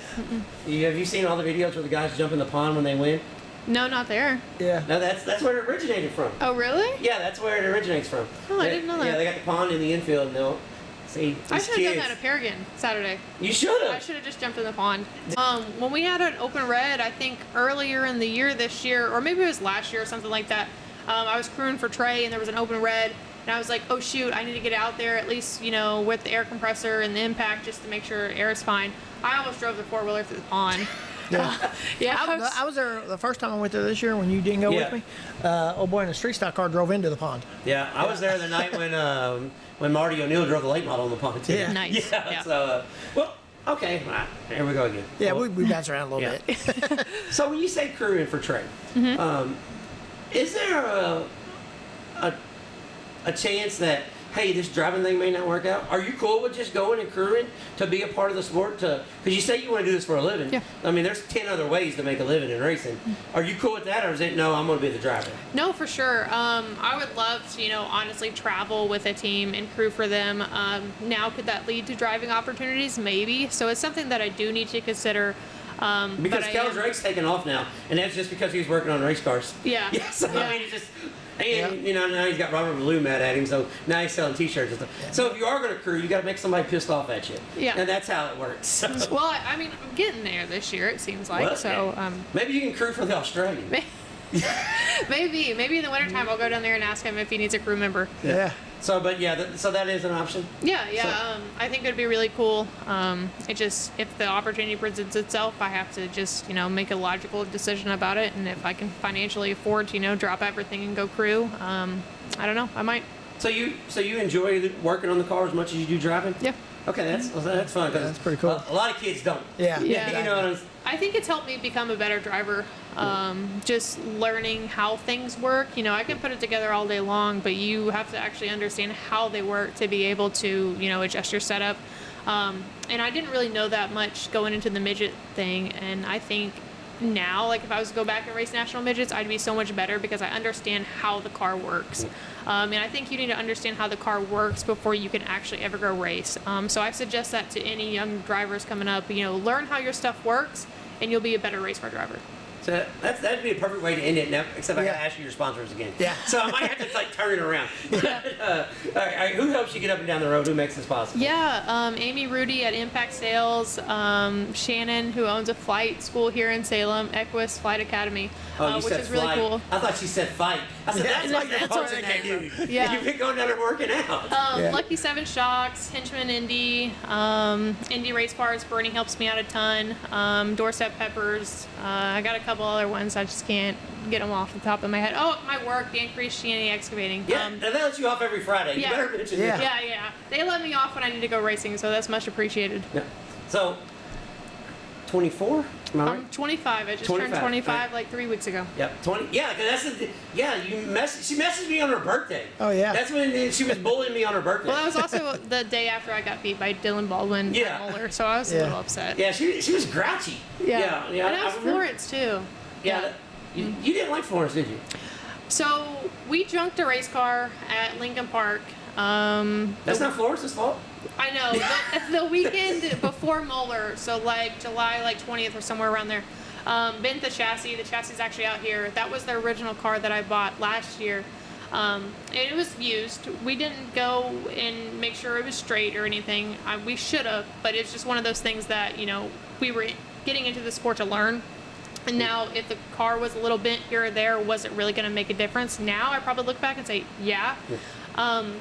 you seen all the videos where the guys jump in the pond when they win? No, not there. Yeah. No, that's where it originated from. Oh, really? Yeah, that's where it originates from. Oh, I didn't know that. Yeah, they got the pond in the infield, and they'll see I these should have done kids. that at Paragon Saturday. You should I have. should have just jumped in the pond. When we had an open red, I think earlier in the year this year, or maybe it was last year or something like that, I was crewing for Trey, and there was an open red, and I was like, oh shoot, I need to get out there at least, with the air compressor and the impact, just to make sure air is fine. I almost drove the four-wheeler through the pond. Yeah. I was there the first time I went there this year when you didn't go with me. Oh boy, and a street stock car drove into the pond. Yeah, I was there the night when Marty O'Neill drove the late model in the pond too. Yeah. Nice. Yeah. So, okay, here we go again. Yeah, Well, we bounce around a little bit. So when you say crewing for Trey, is there a chance that hey, this driving thing may not work out, are you cool with just going and crewing to be a part of the sport? Because you say you want to do this for a living. Yeah. I mean, there's 10 other ways to make a living in racing. Are you cool with that, or is it, no, I'm going to be the driver? No, for sure. I would love to, honestly travel with a team and crew for them. Now, could that lead to driving opportunities? Maybe. So it's something that I do need to consider. Because Kel's Drake's taking off now, and that's just because he's working on race cars. Yeah. Yes. Yeah. I mean, it's just, and now he's got Robert Ballou mad at him, so now he's selling T-shirts and stuff. Yeah. So if you are going to crew, you got to make somebody pissed off at you. Yeah. And that's how it works. So. Well, I mean, I'm getting there this year. It seems like maybe you can crew for the Australian. Maybe in the wintertime I'll go down there and ask him if he needs a crew member. Yeah. So, but yeah, so that is an option. Yeah. So, I think it'd be really cool. It just, if the opportunity presents itself, I have to just, make a logical decision about it. And if I can financially afford to, drop everything and go crew, I don't know, I might. So you enjoy working on the car as much as you do driving? Yeah. Okay, that's fun. That's pretty cool. A lot of kids don't. Yeah. Yeah. I think it's helped me become a better driver. Just learning how things work. I can put it together all day long, but you have to actually understand how they work to be able to, adjust your setup. And I didn't really know that much going into the midget thing. And I think now, like if I was to go back and race national midgets, I'd be so much better because I understand how the car works. And I think you need to understand how the car works before you can actually ever go race. So I suggest that to any young drivers coming up, learn how your stuff works and you'll be a better race car driver. So that'd be a perfect way to end it now, except I got to ask you your sponsors again. Yeah. So I might have to turn it around. All right, who helps you get up and down the road? Who makes this possible? Yeah, Amy Rudy at Impact Sales, Shannon, who owns a flight school here in Salem, Equus Flight Academy, which is really cool. I thought she said fight. I said, that's where that dude. Yeah. You've been going down there working out. Lucky 7 Shocks, Henchman Indy, Indy Race Parts, Bernie helps me out a ton, Doorstep Peppers, I got a couple other ones, I just can't get them off the top of my head. Oh, my work, the Increased Christianity Excavating. Yeah, and they let you off every Friday. Yeah. You better mention that. Yeah. They let me off when I need to go racing, so that's much appreciated. Yeah. So, 24? Am I right? I'm 25. I just turned 25 like 3 weeks ago. Yep, 20. Yeah, because that's she messaged me on her birthday. Oh, yeah. That's when she was bullying me on her birthday. Well, that was also the day after I got beat by Dylan Baldwin at Muller, so I was a little upset. Yeah, she was grouchy. Yeah. And that was Florence, too. Yeah. You didn't like Florence, did you? So, we junked a race car at Lincoln Park. That's not Florence's fault. I know. The weekend before Muller, so like July 20th or somewhere around there, bent the chassis. The chassis is actually out here. That was the original car that I bought last year. And it was used. We didn't go and make sure it was straight or anything. We should have, but it's just one of those things that, we were getting into the sport to learn. And now if the car was a little bent here or there, was it really going to make a difference? Now I probably look back and say, yeah.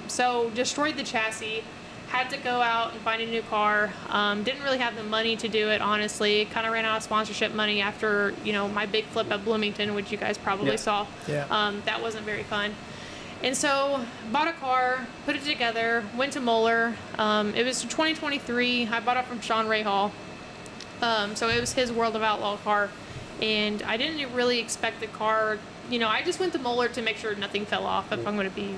So destroyed the chassis. Had to go out and find a new car. Didn't really have the money to do it, honestly. Kind of ran out of sponsorship money after, my big flip at Bloomington, which you guys probably saw. Yeah. That wasn't very fun. And so bought a car, put it together, went to Muller. It was 2023. I bought it from Sean Rahal. So it was his World of Outlaw car. And I didn't really expect the car, I just went to Muller to make sure nothing fell off, if I'm going to be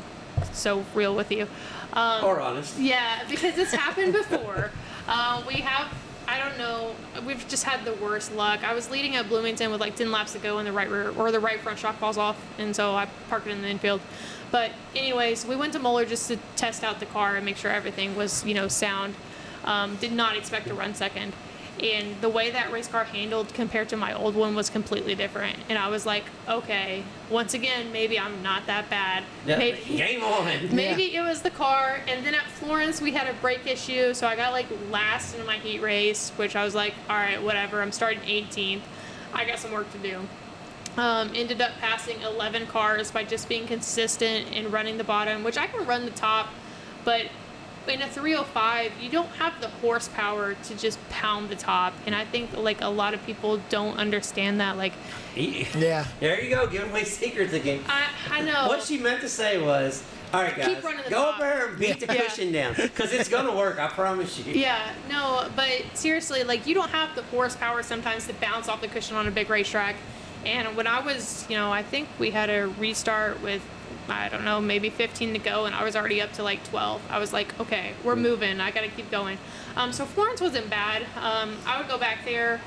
so real with you. Or honest. Yeah, because it's happened before. I don't know, we've just had the worst luck. I was leading at Bloomington with like 10 laps to go and the right rear, or the right front shock falls off, and so I parked it in the infield. But anyways, we went to Muller just to test out the car and make sure everything was, sound. Did not expect to run second. And the way that race car handled compared to my old one was completely different. And I was like, okay, once again, maybe I'm not that bad. Yeah, maybe, game on. Maybe it was the car. And then at Florence, we had a brake issue. So I got like last in my heat race, which I was like, all right, whatever. I'm starting 18th. I got some work to do. Ended up passing 11 cars by just being consistent and running the bottom, which I can run the top, but in a 305, you don't have the horsepower to just pound the top, and I think like a lot of people don't understand that. Like, yeah, there you go, giving away secrets again. I know. What she meant to say was, all right, guys, go over here and beat the cushion down, because it's gonna work. I promise you. Yeah, no, but seriously, like you don't have the horsepower sometimes to bounce off the cushion on a big racetrack. And when I was, I think we had a restart with I don't know, maybe 15 to go, and I was already up to like 12. I was like, okay, we're moving. I got to keep going. So Florence wasn't bad. I would go back there.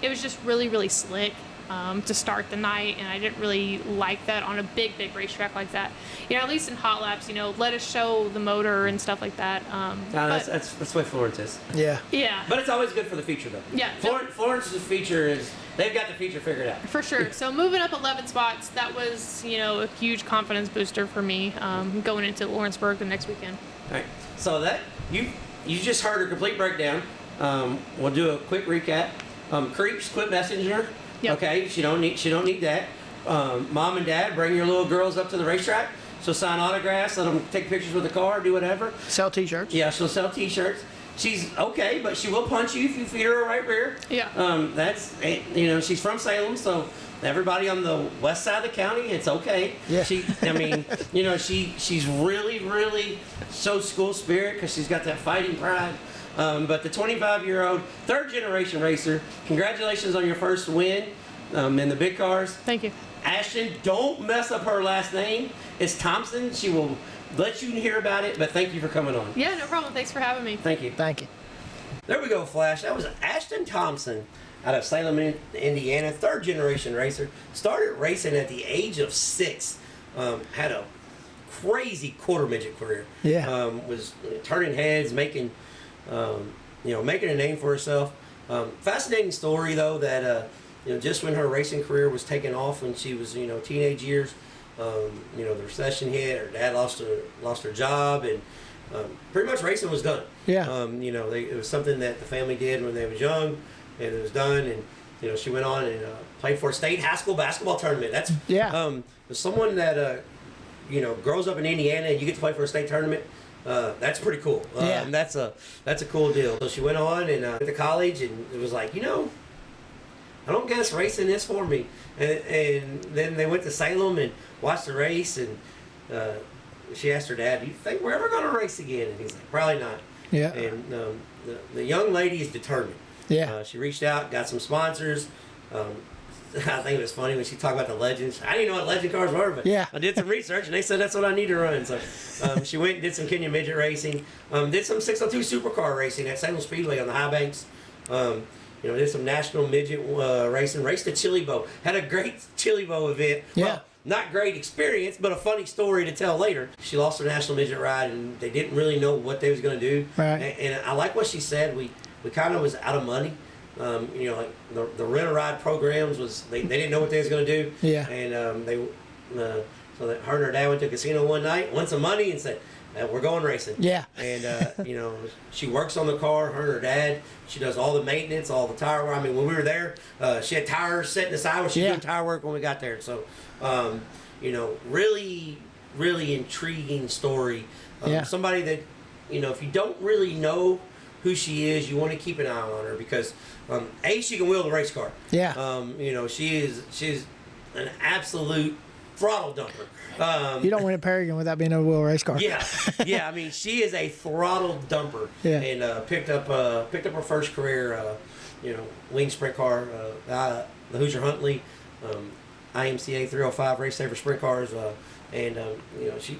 It was just really, really slick to start the night, and I didn't really like that on a big racetrack like that. At least in hot laps, let us show the motor and stuff like that. That's the way Florence is. Yeah. Yeah. But it's always good for the feature, though. Yeah. Florence's feature is, they've got the feature figured out. For sure. So moving up 11 spots, that was, a huge confidence booster for me going into Lawrenceburg the next weekend. All right. So that, you just heard her complete breakdown. We'll do a quick recap. Creeps, quit messaging her. Yep. Okay, she don't need that. Mom and Dad, bring your little girls up to the racetrack. She'll sign autographs, let them take pictures with the car, do whatever. Sell T-shirts. Yeah, she'll sell T-shirts. She's okay, but she will punch you if you feed her a right rear. Yeah. That's, she's from Salem, so everybody on the west side of the county, it's okay. Yeah. She's really, really shows school spirit because she's got that fighting pride. But the 25-year-old, third-generation racer, congratulations on your first win in the big cars. Thank you. Ashton, don't mess up her last name. It's Thompson. She will let you hear about it, but thank you for coming on. Yeah, no problem. Thanks for having me. Thank you. Thank you. There we go, Flash. That was Ashton Thompson out of Salem, Indiana, third-generation racer. Started racing at the age of 6. Had a crazy quarter midget career. Yeah. Was turning heads, making a name for herself. Fascinating story though that just when her racing career was taking off when she was teenage years, the recession hit. Her dad lost her job, and pretty much racing was done. Yeah. It was something that the family did when they was young, and it was done. And she went on and played for a state high school basketball tournament. That's someone that grows up in Indiana and you get to play for a state tournament. That's pretty cool. That's a cool deal. So she went on and went to college, and it was like, I don't guess racing is for me. And then they went to Salem and watched the race, and she asked her dad, "Do you think we're ever going to race again?" And he's like, "Probably not." Yeah. And the young lady is determined. Yeah. She reached out, got some sponsors. I think it was funny when she talked about the legends. I didn't know what legend cars were, but Yeah. I did some research, and they said that's what I need to run. So she went and did some Kenyan midget racing, did some 602 supercar racing at Tazwell Speedway on the high banks. Did some national midget racing, raced a chili bow. Had a great chili bow event. Yeah. Well, not great experience, but a funny story to tell later. She lost her national midget ride, and they didn't really know what they was going to do. Right. And I like what she said. We kind of was out of money. Like the rent-a-ride programs was they didn't know what they was going to do. Yeah. And so that her and her dad went to a casino one night, won some money, and said, "We're going racing." Yeah. And she works on the car. Her and her dad. She does all the maintenance, all the tire work. I mean, when we were there, she had tires sitting aside when she was doing tire work when we got there. So, really, really intriguing story. Somebody that, if you don't really know who she is, you want to keep an eye on her because, she can wheel the race car. Yeah. She's an absolute throttle dumper. You don't win a Paragon without being able to wheel a race car. Yeah. I mean, she is a throttle dumper. Yeah. And picked up her first career, wing sprint car, the Hoosier Huntley, IMCA 305 Race Saver sprint cars, she.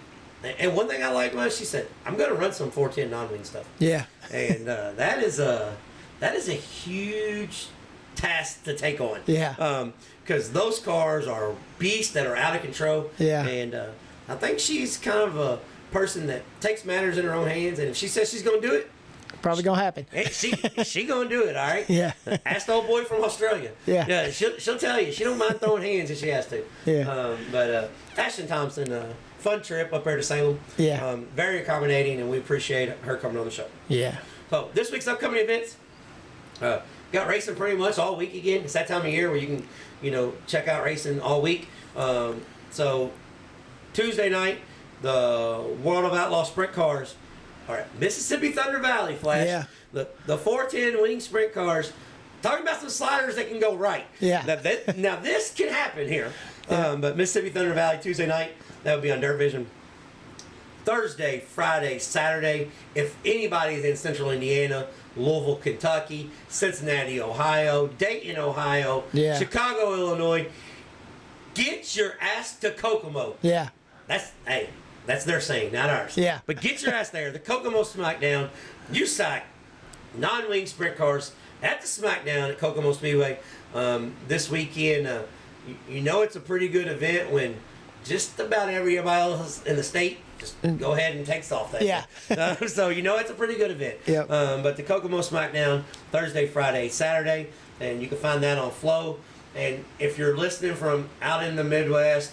And one thing I liked was she said, "I'm going to run some 410 non-wing stuff." Yeah. And that is a huge task to take on. Yeah. Because those cars are beasts that are out of control. Yeah. And I think she's kind of a person that takes matters in her own hands, and if she says she's going to do it, Probably gonna happen. she going to do it, all right? Yeah. Ask the old boy from Australia. Yeah. She'll tell you. She don't mind throwing hands if she has to. Yeah. But Ashton Thompson, fun trip up there to Salem. Yeah. Very accommodating, and we appreciate her coming on the show. Yeah. So this week's upcoming events, got racing pretty much all week again. It's that time of year where you can, check out racing all week. So Tuesday night, the World of Outlaw Sprint Cars are at Mississippi Thunder Valley, Flash. Yeah. The 410 wing sprint cars. Talking about some sliders that can go right. Yeah. Now this can happen here. But Mississippi Thunder Valley Tuesday night, that would be on Dirt Vision. Thursday, Friday, Saturday, if anybody's in Central Indiana, Louisville, Kentucky, Cincinnati, Ohio, Dayton, Ohio, Yeah. Chicago, Illinois, get your ass to Kokomo. Yeah. That's their saying, not ours. Yeah. But get your ass there. The Kokomo Smackdown. USAC non-wing sprint cars at the Smackdown at Kokomo Speedway this weekend. You know it's a pretty good event when just about everybody else in the state just go ahead and takes off that. Yeah. So you know it's a pretty good event. Yep. But the Kokomo Smackdown Thursday, Friday, Saturday, and you can find that on Flow. And if you're listening from out in the Midwest,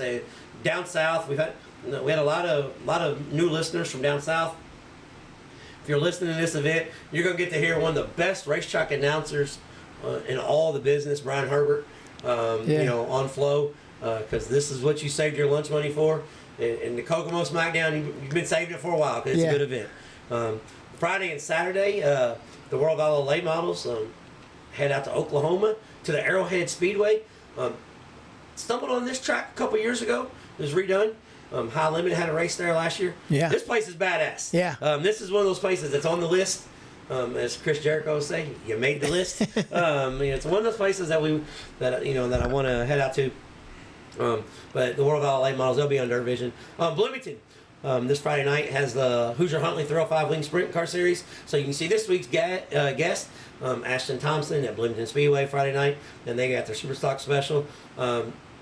down south, we had a lot of new listeners from down south. If you're listening to this event, you're gonna get to hear one of the best racetrack announcers in all the business, Brian Herbert. You know, on Flow, because this is what you saved your lunch money for. And the Kokomo Smackdown, you've been saving it for a while because it's a good event. Friday and Saturday, the World Outlaw late models head out to Oklahoma to the Arrowhead Speedway. Stumbled on this track a couple years ago. It was redone. High Limit had a race there last year. Yeah. This place is badass. Yeah. This is one of those places that's on the list. As Chris Jericho would say, you made the list. It's one of those places that I want to head out to. But the World Outlaw late models, they'll be on Dirt Vision. Bloomington, this Friday night has the Hoosier Huntley 305 Wing Sprint Car Series. So you can see this week's guest, Ashton Thompson at Bloomington Speedway Friday night, and they got their Super Stock special.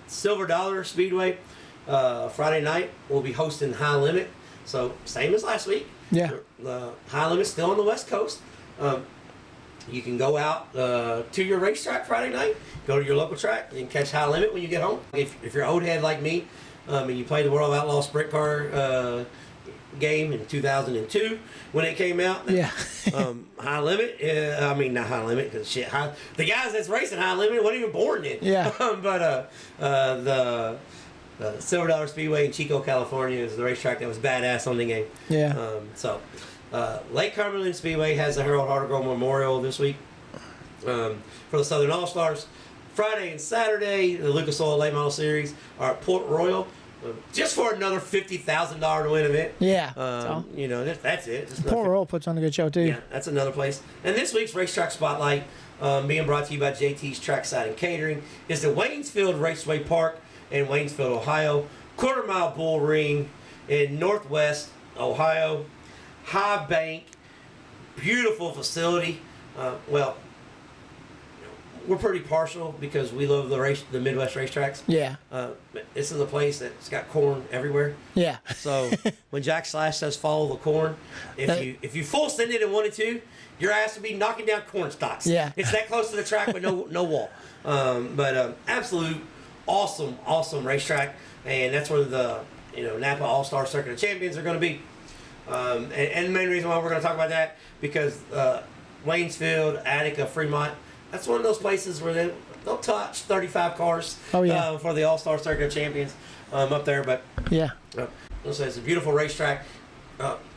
Silver Dollar Speedway Friday night will be hosting High Limit. So same as last week. Yeah. The High Limit's still on the West Coast. You can go out to your racetrack Friday night, go to your local track, and catch High Limit when you get home. If you're an old head like me, and you played the World Outlaw Sprint Car game in 2002 when it came out. Yeah. High Limit, not High Limit, because the guys that's racing High Limit weren't even born then. Yeah. But the Silver Dollar Speedway in Chico, California is the racetrack that was badass on the game. Yeah. Lake Cumberland Speedway has the Harold Hardegrove Memorial this week for the Southern All-Stars. Friday and Saturday, the Lucas Oil Late Model Series are at Port Royal, just for another $50,000 to win event. Yeah. That's it. Port Royal puts on a good show too. Yeah, that's another place. And this week's Racetrack Spotlight, being brought to you by JT's Trackside and Catering, is the Waynesfield Raceway Park in Waynesfield, Ohio. Quarter-mile bull ring in Northwest Ohio. High bank, beautiful facility. We're pretty partial because we love the Midwest racetracks. Yeah. This is a place that's got corn everywhere. Yeah. So when Jack Slash says follow the corn, if you full send it in 1 and 2, your ass will be knocking down corn stalks. Yeah. It's that close to the track with no wall. Absolute awesome racetrack, and that's where the Napa All-Star Circuit of Champions are going to be. And the main reason why we're going to talk about that, because Waynesfield, Attica, Fremont, that's one of those places where they'll touch 35 cars for the All-Star Circuit of Champions up there. But yeah, it's a beautiful racetrack.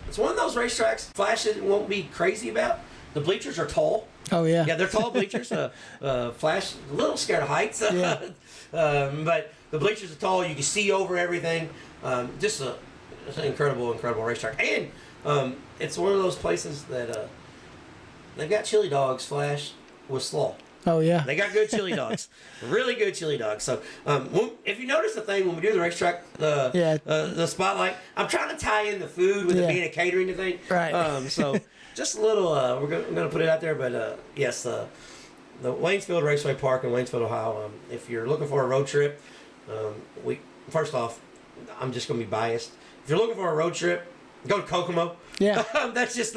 It's one of those racetracks Flash won't be crazy about. The bleachers are tall. Oh yeah. Yeah, they're tall bleachers. Flash a little scared of heights. Yeah. But the bleachers are tall. You can see over everything. It's an incredible racetrack. And it's one of those places that they've got chili dogs, Flash, with slaw. Oh yeah. They got good chili dogs. Really good chili dogs. So if you notice the thing when we do the racetrack, the spotlight, I'm trying to tie in the food with it being a catering thing. Right. So just a little, we're going to put it out there, but yes, the Waynesfield Raceway Park in Waynesfield, Ohio. If you're looking for a road trip, first off, I'm just going to be biased. If you're looking for a road trip, go to Kokomo. Yeah. That's just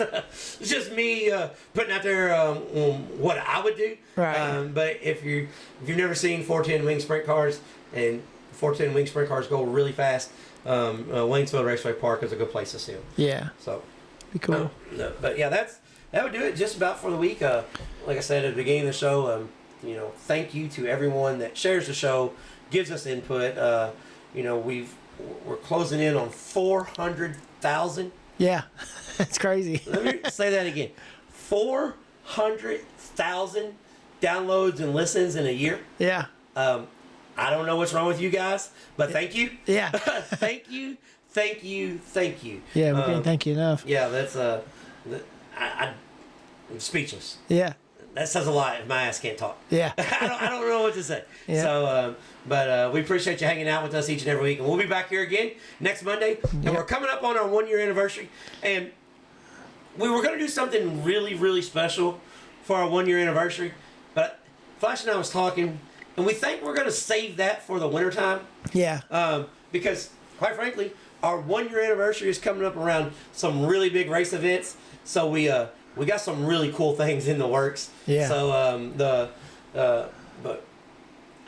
me putting out there what I would do. Right. But if you've never seen 410 wing sprint cars, and 410 wing sprint cars go really fast, Waynesfield Raceway Park is a good place to see them. Yeah. So. Be cool. But yeah, that would do it just about for the week. Like I said at the beginning of the show, thank you to everyone that shares the show, gives us input. We're closing in on 400,000. Yeah, that's crazy. Let me say that again. 400,000 downloads and listens in a year. Yeah. I don't know what's wrong with you guys, but thank you. Yeah. Thank you. Yeah, we can't thank you enough. Yeah, that's I'm speechless. Yeah. that says a lot if my ass can't talk. Yeah. I don't know what to say. Yeah. So, but we appreciate you hanging out with us each and every week. And we'll be back here again next Monday. And we're coming up on our 1 year anniversary. And we were going to do something really, really special for our 1 year anniversary. But Flash and I was talking, and we think we're going to save that for the wintertime. Yeah. Because, quite frankly, our 1 year anniversary is coming up around some really big race events. So we got some really cool things in the works. Yeah. So but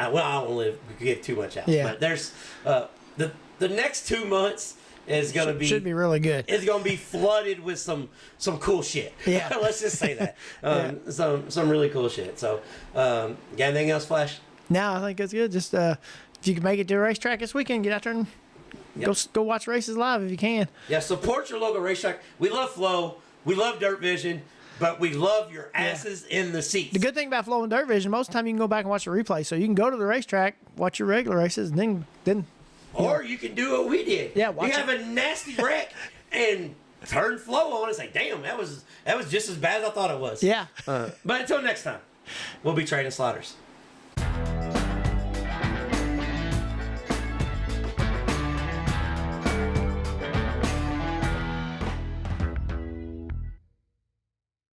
I don't want to give too much out. Yeah. But there's the next 2 months is going to be should be really good. It's going to be flooded with some cool shit. Yeah. Let's just say that. Some really cool shit. So got anything else, Flash? No, I think it's good. Just if you can make it to a racetrack this weekend, get out there and go watch races live if you can. Yeah, support your local racetrack. We love Flow. We love Dirt Vision. But we love your asses in the seats. The good thing about Flow and Dirt Vision, most of the time you can go back and watch the replay. So you can go to the racetrack, watch your regular races, and then or you can do what we did. Yeah, watch you have a nasty wreck and turn Flow on and say, damn, that was just as bad as I thought it was. Yeah. But until next time, we'll be trading sliders.